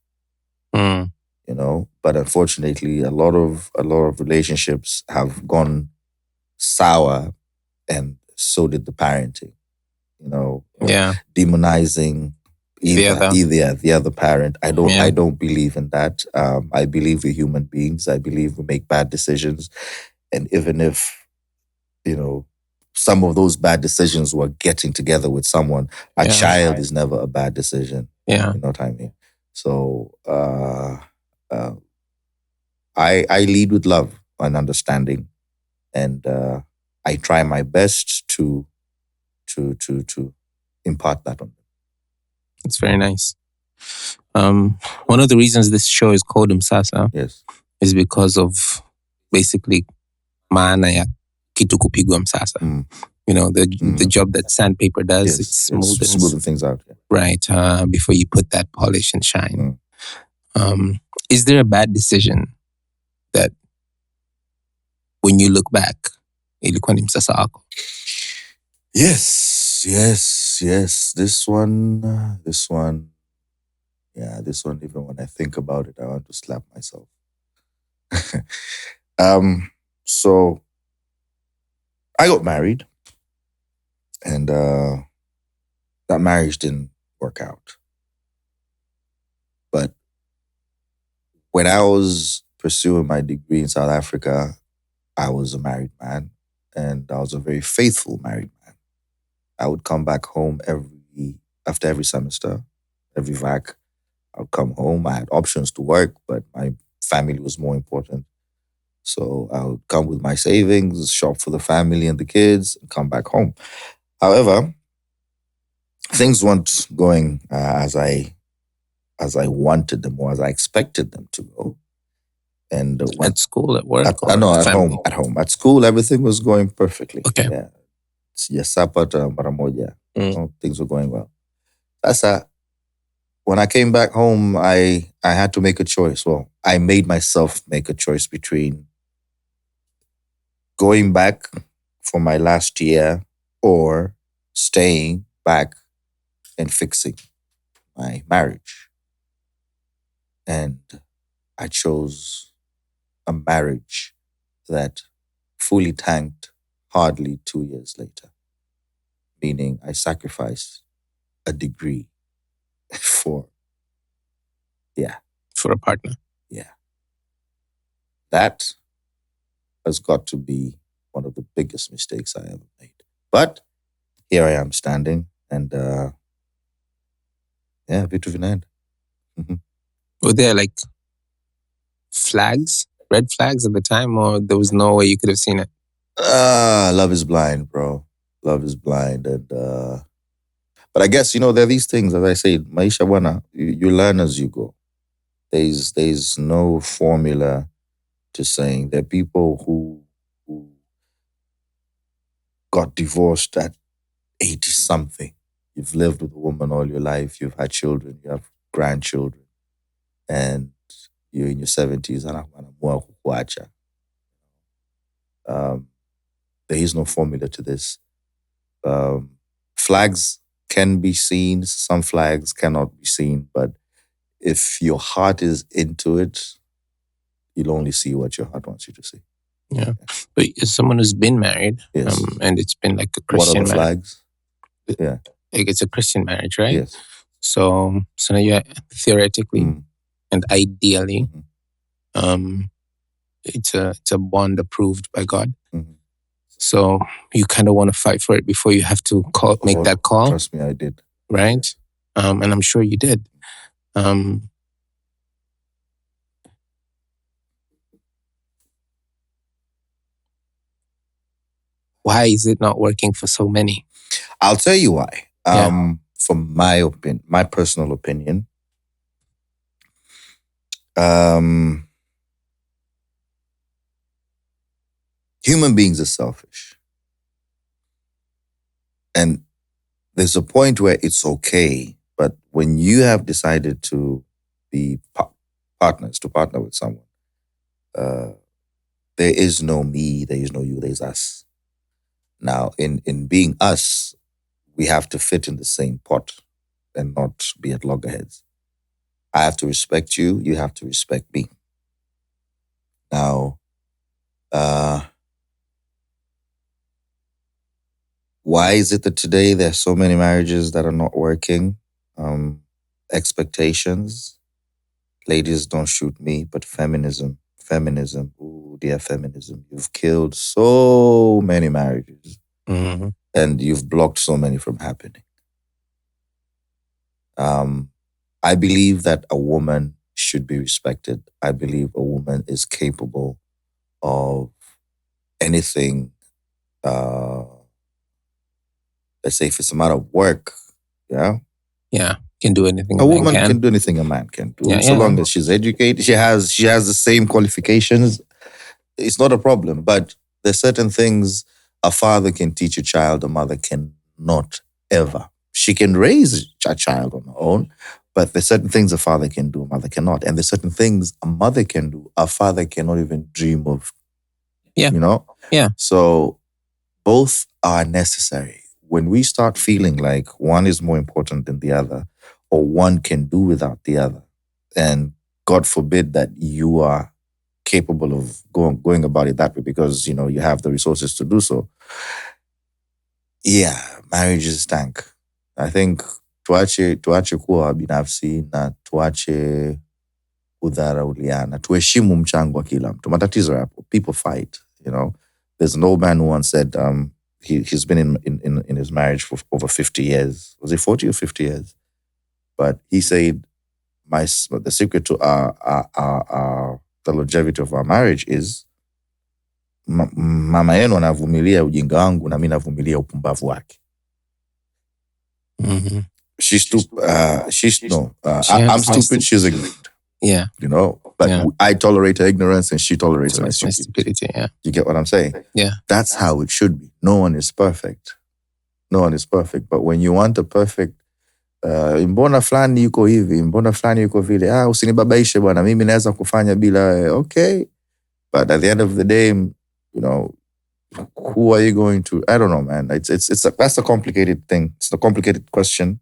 But unfortunately, a lot of relationships have gone sour, and so did the parenting. Demonizing the other parent. I don't believe in that. I believe we're human beings. I believe we make bad decisions, and even if some of those bad decisions were getting together with someone, a child is never a bad decision. Yeah. You know what I mean? So I lead with love and understanding, and I try my best to impart that on them. It's very nice. One of the reasons this show is called Msasa is because of basically maana ya kitu kupigwa msasa. The job that sandpaper does, it's smoothing things out. Yeah. Right, before you put that polish and shine. Is there a bad decision that when you look back, ilikuwa ni msasa wako? Yes. This one. Yeah, this one, even when I think about it, I want to slap myself. So I got married, and that marriage didn't work out. But when I was pursuing my degree in South Africa, I was a married man, and I was a very faithful married man. I would come back home after every semester, every vac. I would come home. I had options to work, but my family was more important. So I would come with my savings, shop for the family and the kids, and come back home. However, things weren't going as I wanted them or as I expected them to go. And At school, at work, I or know at family? home. At school, everything was going perfectly. Okay. Yeah. Siyasapata mara moja. Things were going well. When I came back home, I had to make a choice. Well, I made myself make a choice between going back for my last year or staying back and fixing my marriage. And I chose a marriage that fully tanked hardly 2 years later, meaning I sacrificed a degree for For a partner. Yeah. That has got to be one of the biggest mistakes I ever made. But here I am standing, and bit of an end. Were there like flags, red flags at the time, or there was no way you could have seen it? Love is blind, bro. Love is blind. And but I guess, there are these things, as I say, maisha wana, you learn as you go. There's no formula to saying. There are people who got divorced at 80 something. You've lived with a woman all your life, you've had children, you have grandchildren, and you're in your 70s. There is no formula to this. Flags can be seen, some flags cannot be seen, but if your heart is into it, you'll only see what your heart wants you to see. Yeah. But as someone who's been married, Yes. And it's been like a What are Christian the marriage. flags? Yeah. Like it's a Christian marriage, right? Yes. So now you theoretically and ideally, it's a bond approved by God. So you kind of want to fight for it before you have to make that call. Trust me, I did. Right? And I'm sure you did. Why is it not working for so many? I'll tell you why. From my personal opinion, human beings are selfish. And there's a point where it's okay, but when you have decided to be partners, to partner with someone, there is no me, there is no you, there's us. Now, in being us, we have to fit in the same pot and not be at loggerheads. I have to respect you, you have to respect me. Now, why is it that today there are so many marriages that are not working? Expectations. Ladies, don't shoot me, but feminism. Ooh, dear feminism. You've killed so many marriages. And you've blocked so many from happening. I believe that a woman should be respected. I believe a woman is capable of anything. Let's say if it's a matter of work, can do anything a woman can do anything a man can do. So long as she's educated, she has the same qualifications, it's not a problem. But there's certain things a father can teach a child, a mother cannot ever. She can raise a child on her own, but there's certain things a father can do, a mother cannot. And there's certain things a mother can do, a father cannot even dream of. So both are necessary. When we start feeling like one is more important than the other, or one can do without the other. And God forbid that you are capable of going about it that way because, you have the resources to do so. Yeah, marriage is tank. I think tuache kuwa binafsi na tuache kudharauliana. Tuheshimu mchango wa kila mtu. Matatizo yapo. People fight, There's an old man who once said he's been in his marriage for over 50 years. Was it 40 or 50 years? But he said the secret to the longevity of our marriage is mama yenu anavumilia ujinga wangu na mimi navumilia upumbavu wake. Mm-hmm. I'm stupid, she's ignorant. Yeah. But I tolerate her ignorance and she tolerates my stupidity. Yeah. You get what I'm saying? Yeah. That's how it should be. No one is perfect. But when you want a perfect mbona fulani yuko hivi, mbona fulani yuko vile, usinibabaishe bwana, mimi naweza kufanya bila, okay. But at the end of the day, who are you going to? I don't know, man. That's a complicated thing. It's a complicated question.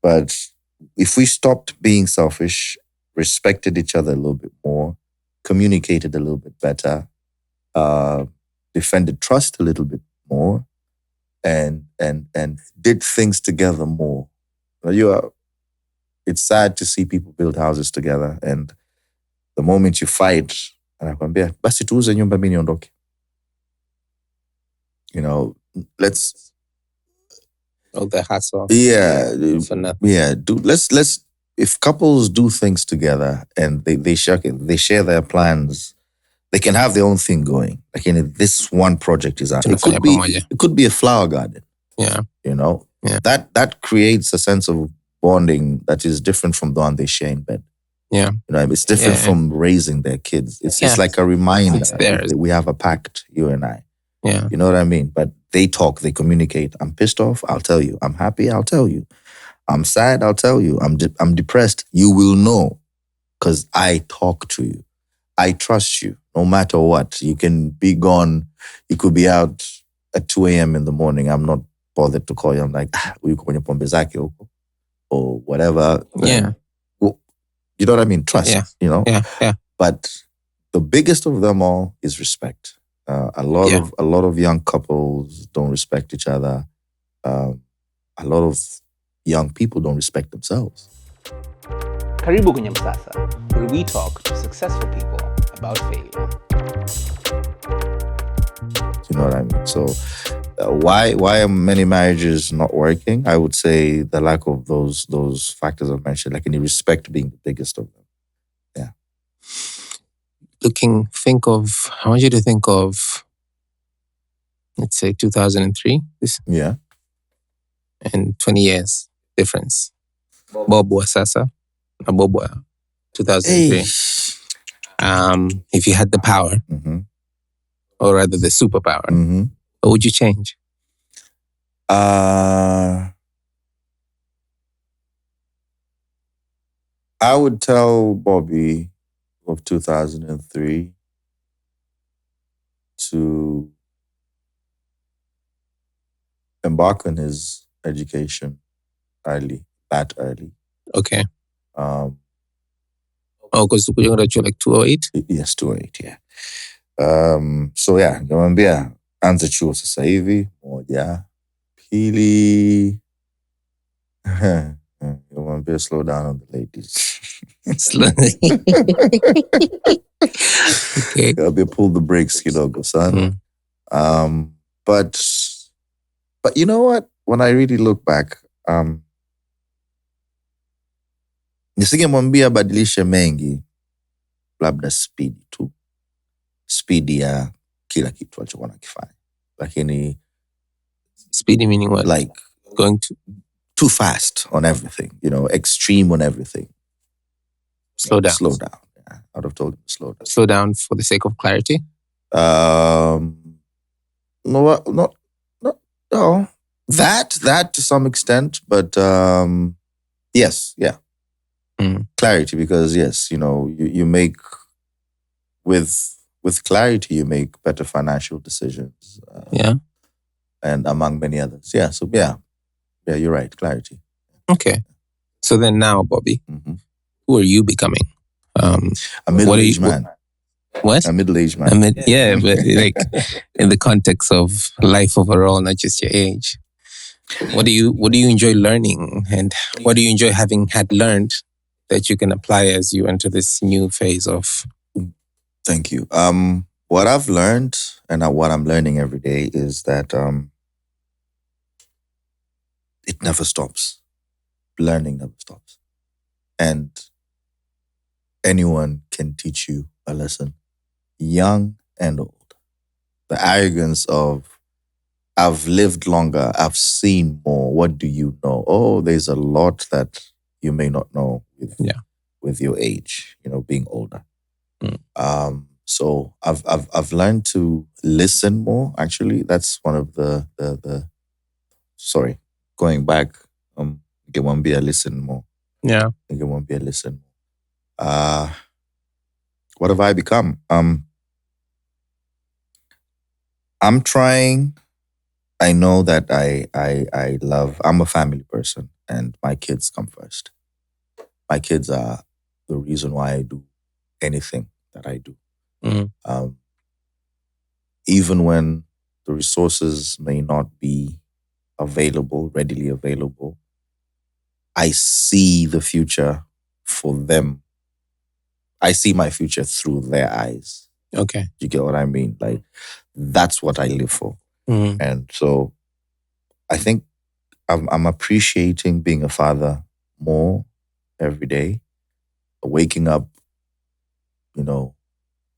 But if we stopped being selfish, respected each other a little bit more, communicated a little bit better, defended trust a little bit more, and did things together more. It's sad to see people build houses together, and the moment you fight, anakwambia basi tuuze nyumba mimi niondoke. Let's the hassle. Yeah. For nothing. Yeah, let's if couples do things together and they share their plans, they can have their own thing going. Like this one project is out. It could be a flower garden. Yeah. Yeah. That creates a sense of bonding that is different from the one they share in bed. Yeah. It's different from raising their kids. It's like a reminder that we have a pact, you and I. Yeah. You know what I mean? But they talk, they communicate. I'm pissed off, I'll tell you. I'm happy, I'll tell you. I'm sad, I'll tell you. I'm depressed, you will know. Because I talk to you. I trust you, no matter what. You can be gone. You could be out at 2 a.m. in the morning. I'm not bothered to call you. I'm like, uko kwenye pombe zake huko, or whatever. Yeah. You know what I mean? Trust, Yeah. But the biggest of them all is respect. A lot of young couples don't respect each other. A lot of young people don't respect themselves. Karibu kwenye Msasa, where we talk to successful people about failure. You know what I mean? So why are many marriages not working? I would say the lack of those factors I mentioned, like in respect being the biggest of them. Yeah. I want you to think of, let's say 2003. Yeah. And 20 years difference. Bob wa sasa na Bob wa 2003. If you had the power, or rather the superpower, what would you change? I would tell Bobby of 2003 to embark on his education early. Okay. Because you're going to like 208? Yes, 208, yeah. So yeah, namwambia anza chuo sasa hivi, moja. Pili, namwambia slow down on the ladies. Okay. Pull the brakes kidogo son. But you know what? When I really look back, nisingemwambia badilishe mengi, labda speed tu. Speed ya kila kitu alichokuwa anakifanya. Lakini speedy meaning what? Like going too fast on everything, extreme on everything. Slow down. Yeah, I would have told him to slow down. Slow down for the sake of clarity? No. That to some extent, but yes, yeah. Clarity, because yes, you make with clarity you make better financial decisions. And among many others. Yeah, so yeah, you're right, clarity. Okay. So then now, Bobby, who are you becoming? A middle-aged man. What? A middle-aged man. Yeah, but like in the context of life overall, not just your age. What do you enjoy learning, and what do you enjoy having had learned that you can apply as you enter this new phase of? Thank you. What I've learned and what I'm learning every day is that it never stops. Learning never stops. And anyone can teach you a lesson, young and old. The arrogance of, I've lived longer, I've seen more, what do you know? Oh, there's a lot that you may not know with your age, being older. So I've learned to listen more. Actually, that's one of the going back. It won't be a listen more. Yeah. It won't be a listen more. What have I become? I'm trying. I know that I'm a family person, and my kids come first. My kids are the reason why I do anything that I do. Even when the resources may not be readily available, I see the future for them. I see my future through their eyes. Okay. You get what I mean? Like, that's what I live for. And so I think I'm appreciating being a father more every day. Waking up,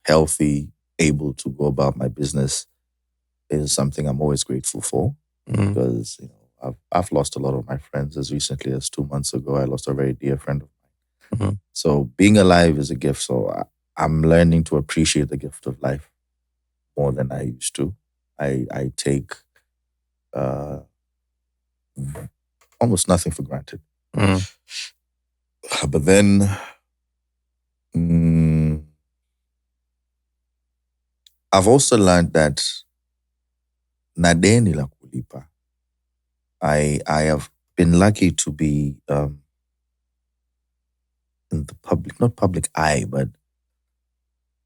healthy, able to go about my business is something I'm always grateful for. Because I've lost a lot of my friends. As recently as 2 months ago, I lost a very dear friend of mine. So being alive is a gift. So I'm learning to appreciate the gift of life more than I used to. I take almost nothing for granted. But then I've also learned that na deni la kulipa. I have been lucky to be in the not public eye, but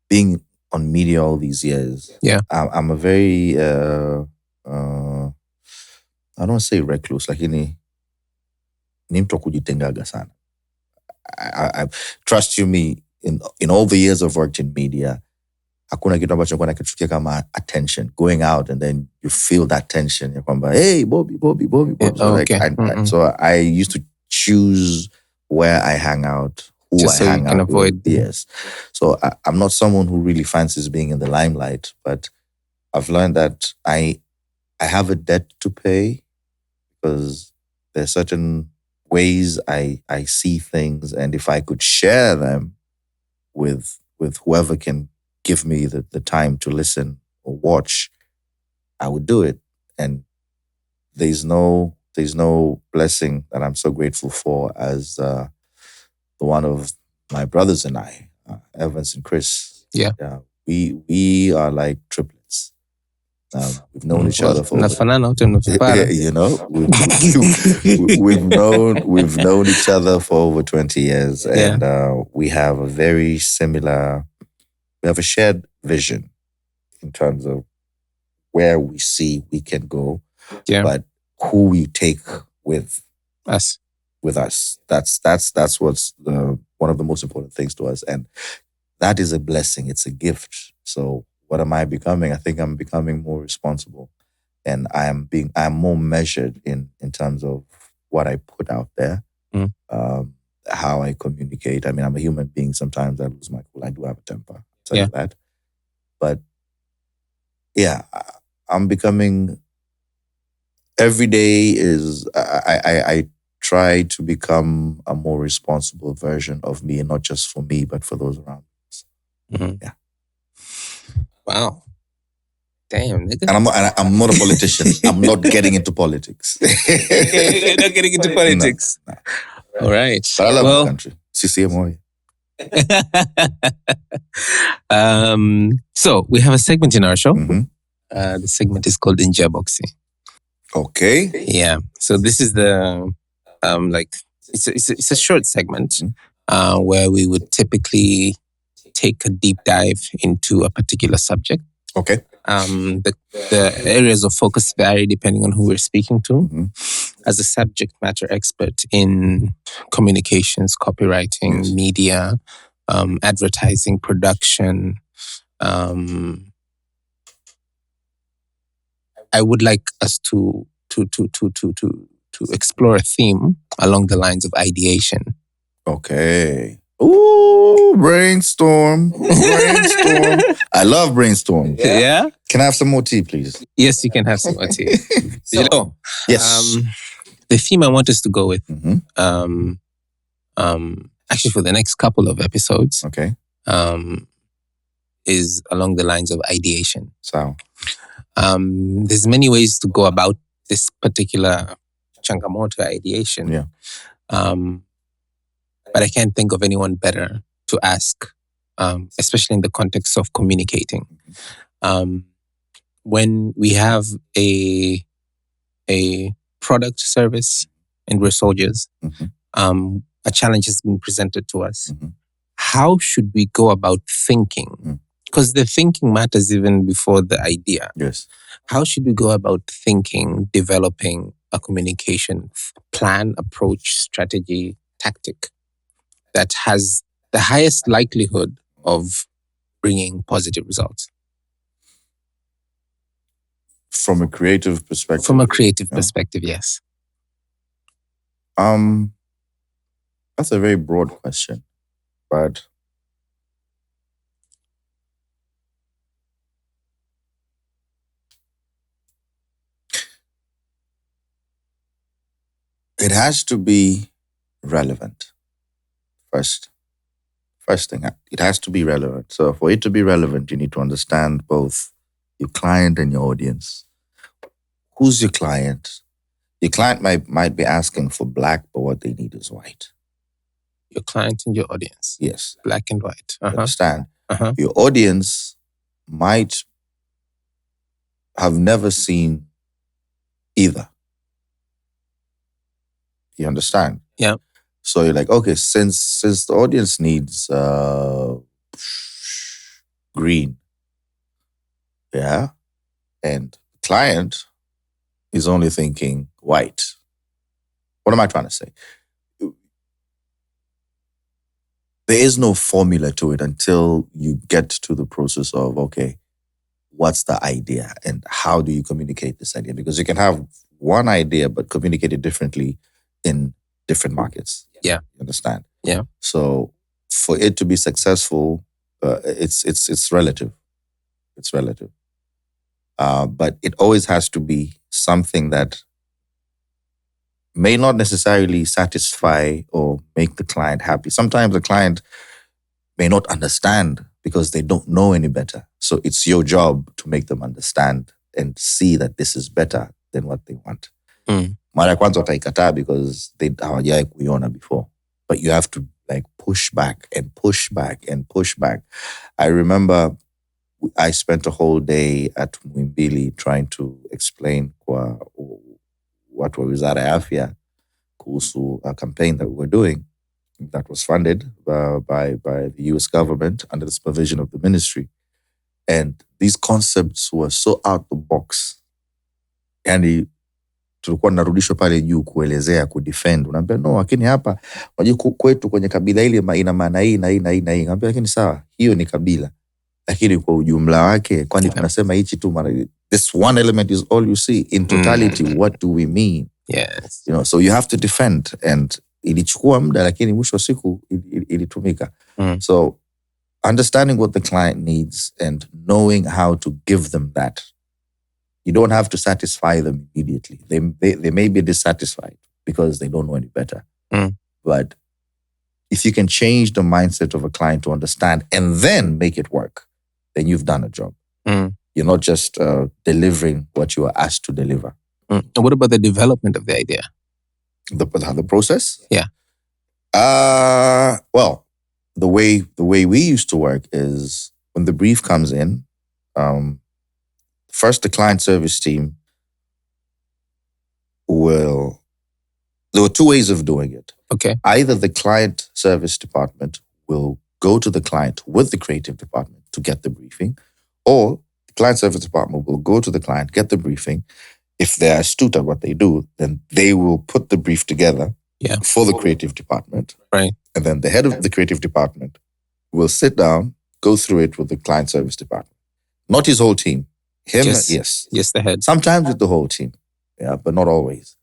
being on media all these years. Yeah. I'm a very I don't want to say recluse, lakini ni mtu wa kujitengaga sana. I trust you me, in all the years I've worked in media, hakuna kitu ambacho nilikuwa nakichukia kama attention, going out and then you feel that tension. You're kwamba, hey, Bobby. So I used to choose where I hang out, who just I so hang you can out avoid. with. Yes. So I'm not someone who really fancies being in the limelight, but I've learned that I have a debt to pay, because there's certain ways I see things, and if I could share them with whoever can give me the time to listen or watch, I would do it. And there's no blessing that I'm so grateful for as the one of my brothers and I, Evans and Chris. Yeah. We are like triplets. We've known each other for we've known each other for over 20 years, and we have a very similar. We have a shared vision in terms of where we see we can go, but who we take with us. That's what's one of the most important things to us, and that is a blessing. It's a gift. So what am I becoming? I think I'm becoming more responsible, and I'm more measured in terms of what I put out there, how I communicate. I mean, I'm a human being. Sometimes I lose my cool. I do have a temper. I'll tell you that. But yeah, I'm becoming. Every day is I try to become a more responsible version of me, and not just for me, but for those around us. Yeah. Wow. Damn, nigga. And I'm not a politician. I'm not getting into politics. You're not getting into politics. No. All right. But I love my country. CCM. So we have a segment in our show. The segment is called Njia Boxing. Okay. Yeah. So this is the it's a short segment where we would typically take a deep dive into a particular subject. Okay. The areas of focus vary depending on who we're speaking to. As a subject matter expert in communications, copywriting, Yes. media, advertising, production, I would like us to explore a theme along the lines of ideation. Okay. Ooh, brainstorm. Brainstorm. I love brainstorm. Yeah? Can I have some more tea, please? Yes, you can have some more tea. Yes. The theme I want us to go with, Mhm. actually for the next couple of episodes, Okay. is along the lines of ideation. So, There's many ways to go about this particular changamoto ideation. Yeah. But I can't think of anyone better to ask, especially in the context of communicating. When we have a product, service, and we're soldiers, a challenge has been presented to us. How should we go about thinking? Because the thinking matters even before the idea. Yes. How should we go about thinking, developing a communication plan, approach, strategy, tactic that has the highest likelihood of bringing positive results? From a creative perspective. From a creative perspective, yes. That's a very broad question, but it has to be relevant. First thing, it has to be relevant. So for it to be relevant, you need to understand both your client and your audience. Who's your client? Your client might be asking for black, but what they need is white. Your client and your audience. Yes. Black and white. Understand? Your audience might have never seen either. You understand? Yeah. So you're like, okay, since the audience needs green, yeah, and client is only thinking white. What am I trying to say? There is no formula to it until you get to the process of, okay, what's the idea and how do you communicate this idea? Because you can have one idea but communicate it differently in different markets. Yeah. You understand? Yeah. So for it to be successful, it's relative. It's relative. But it always has to be something that may not necessarily satisfy or make the client happy. Sometimes the client may not understand because they don't know any better. So it's your job to make them understand and see that this is better than what they want. Mara ya kwanza wataikataa because they hawajai kuiona before. But you have to like push back and push back and push back. I remember I spent a whole day at Mwimbili trying to explain kwa watu wa Wizara ya Afya kuhusu a campaign that we were doing that was funded by the US government under the supervision of the ministry. And these concepts were so out the box. Yani tulikuwa narudishwa pale juu kuelezea, kudefend. Unaambia no, lakini hapa unajua kwetu kwenye kabila hili ina maana hii na hii na hii na hii. Unaambia lakini sawa, hiyo ni kabila. Lakini kwa ujumla wake kwani tunasema hichi tu mara this one element is all you see. In totality, what do we mean? Yes. You know, so you have to defend, and ilichukua muda lakini mwisho wa siku ilitumika. So understanding what the client needs and knowing how to give them that. You don't have to satisfy them immediately. They may be dissatisfied because they don't know any better. But if you can change the mindset of a client to understand and then make it work, then you've done a job. You're not just delivering what you are asked to deliver. And what about the development of the idea? The process? Yeah. Well, the way we used to work is when the brief comes in, first the client service team will there were two ways of doing it. Okay. Either the client service department will go to the client with the creative department to get the briefing, or the client service department will go to the client, get the briefing. If they're astute at what they do, then they will put the brief together for the creative department. Right. And then the head of the creative department will sit down, go through it with the client service department. Not his whole team. Yes, the head. Sometimes with the whole team, but not always.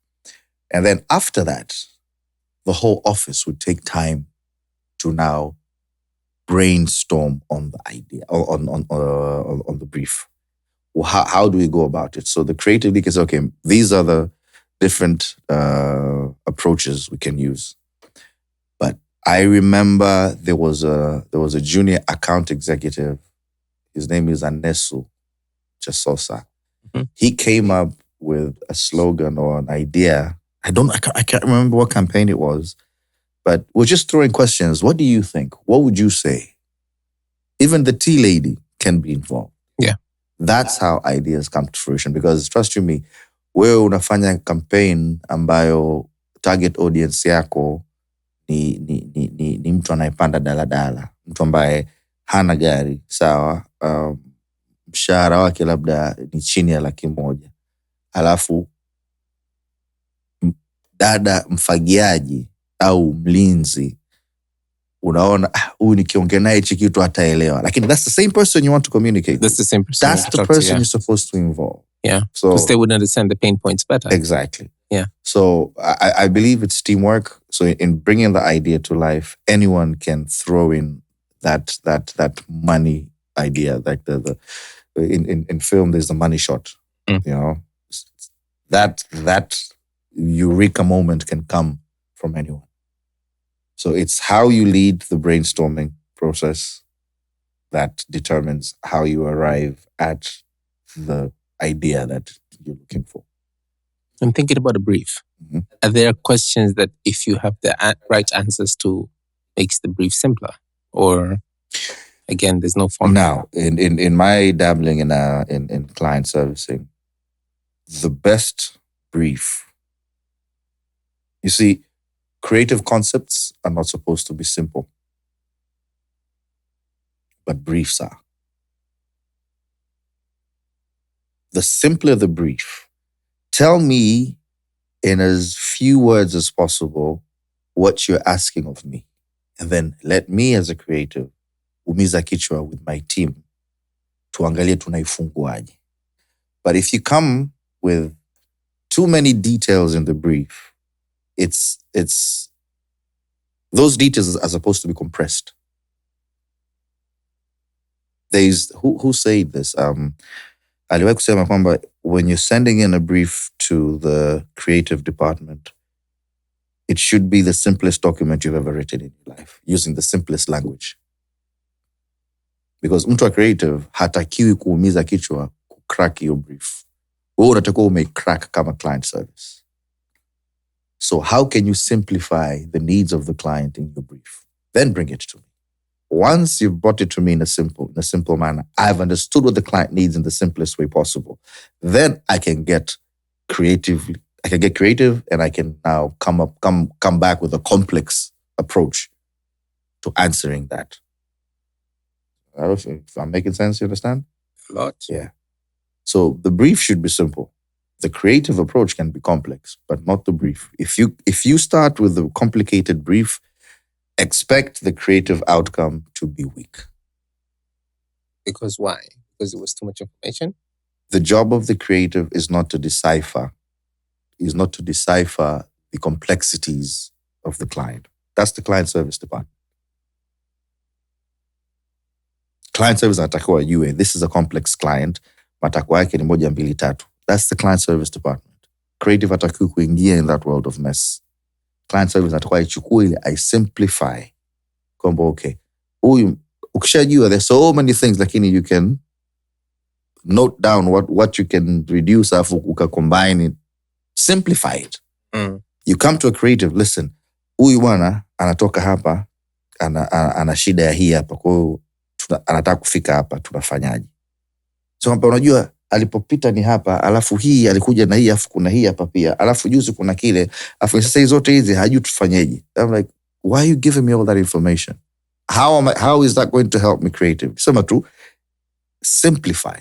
And then after that, the whole office would take time to now brainstorm on the idea, on the brief. Well, how do we go about it? So the creative league is, okay, these are the different approaches we can use. But I remember there was a junior account executive. His name is Anesu Chasosa. Mm-hmm. He came up with a slogan or an idea. I can't remember what campaign it was, but we're just throwing questions. What do you think? What would you say? Even the tea lady can be involved. Yeah. That's how ideas come to fruition, because trust you me, wewe unafanya campaign ambayo target audience yako ni mtu anayepanda daladala, mtu ambaye hana gari, sawa, mshahara wake labda ni chini ya 100,000. Halafu dada mfagiaji au mlinzi, unaona huyu nikiongea naye hichi kitu hataelewa, lakini that's the same person you want to communicate. That's the same person. That's the person you're supposed to involve. Yeah, so because they would understand the pain points better. Exactly. Yeah. So I believe it's teamwork. So in bringing the idea to life, anyone can throw in that money idea. Like the in film, there's the money shot. You know, that eureka moment can come from anyone. So it's how you lead the brainstorming process that determines how you arrive at the idea that you're looking for. I'm thinking about a brief. Mm-hmm. Are there questions that if you have the right answers to, makes the brief simpler? Or again, there's no formula? Now, in my dabbling in client servicing, the best brief, you see, creative concepts are not supposed to be simple, but briefs are. The simpler the brief, tell me in as few words as possible what you're asking of me. And then let me as a creative umiza kichwa with my team tuangalie tunaifunguaje. But if you come with too many details in the brief, it's those details are supposed to be compressed. There's who said this? Aliwahi kusema kwamba when you're sending in a brief to the creative department, it should be the simplest document you've ever written in your life, using the simplest language. Because mtu wa creative hatakiwi kuumiza kichwa kucrack your brief. Wewe unatakiwa umecrack kama client service. So how can you simplify the needs of the client in your brief? Then bring it to me. Once you've brought it to me in a simple manner, I've understood what the client needs in the simplest way possible. Then I can get creative. I can get creative, and I can now come back with a complex approach to answering that. I don't know if I'm making sense. You understand? A lot. Yeah. So the brief should be simple. The creative approach can be complex, but not the brief. If you start with the complicated brief, expect the creative outcome to be weak. Because why? Because it was too much information? The job of the creative is not to decipher the complexities of the client. That's the client service department. Client service anatakiwa ajue, this is a complex client, matakwa yake ni 1, 2, 3. That's the client service department. Creative hatakiwi kuingia in that world of mess. Client service anatakiwa ichukue ile, I simplify. Kwamba okay, ukishajua there's so many things, lakini you can note down what you can reduce, afu ukacombine it, simplify it. You come to a creative, listen, huyu bwana anatoka hapa, ana shida ya hii hapa, kwa hiyo anataka kufika hapa, tunafanyaje? So unajua alipopita ni hapa, alafu hii alikuja na hii, alafu kuna hii hapa pia, alafu juzi kuna kile, alafu sasa hizo zote hizi hajui tufanyeje. I'm like, why are you giving me all that information? How is that going to help me creative? Sema tu simplify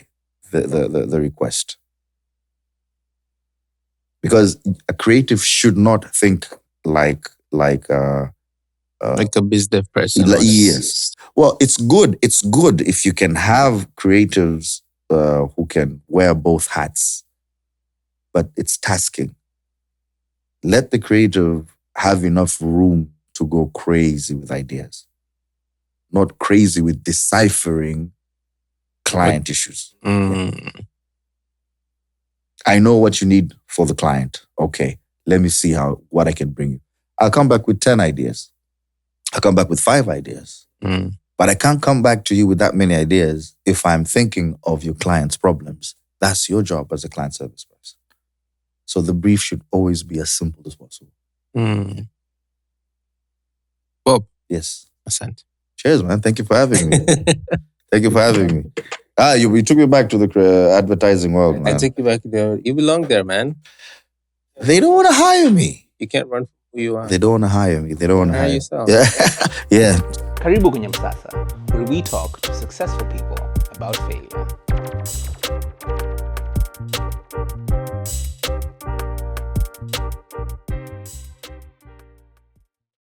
the request. Because a creative should not think like a business person. Yes. Well, it's good. It's good if you can have creatives who can wear both hats, but it's tasking. Let the creative have enough room to go crazy with ideas, not crazy with deciphering client issues. I know what you need for the client. Okay, let me see what I can bring you. I'll come back with 10 ideas. I'll come back with 5 ideas. But I can't come back to you with that many ideas if I'm thinking of your client's problems. That's your job as a client service person. So the brief should always be as simple as possible. Bob. Yes. Asante. Cheers, man. Thank you for having me. Thank you for having me. You took me back to the advertising world, man. I took you back there. You belong there, man. They don't want to hire me. You can't run from who you are. They don't want to hire me. They don't want to hire yourself. Yeah. Yeah. Karibu kwenye Msasa, where we talk to successful people about failure.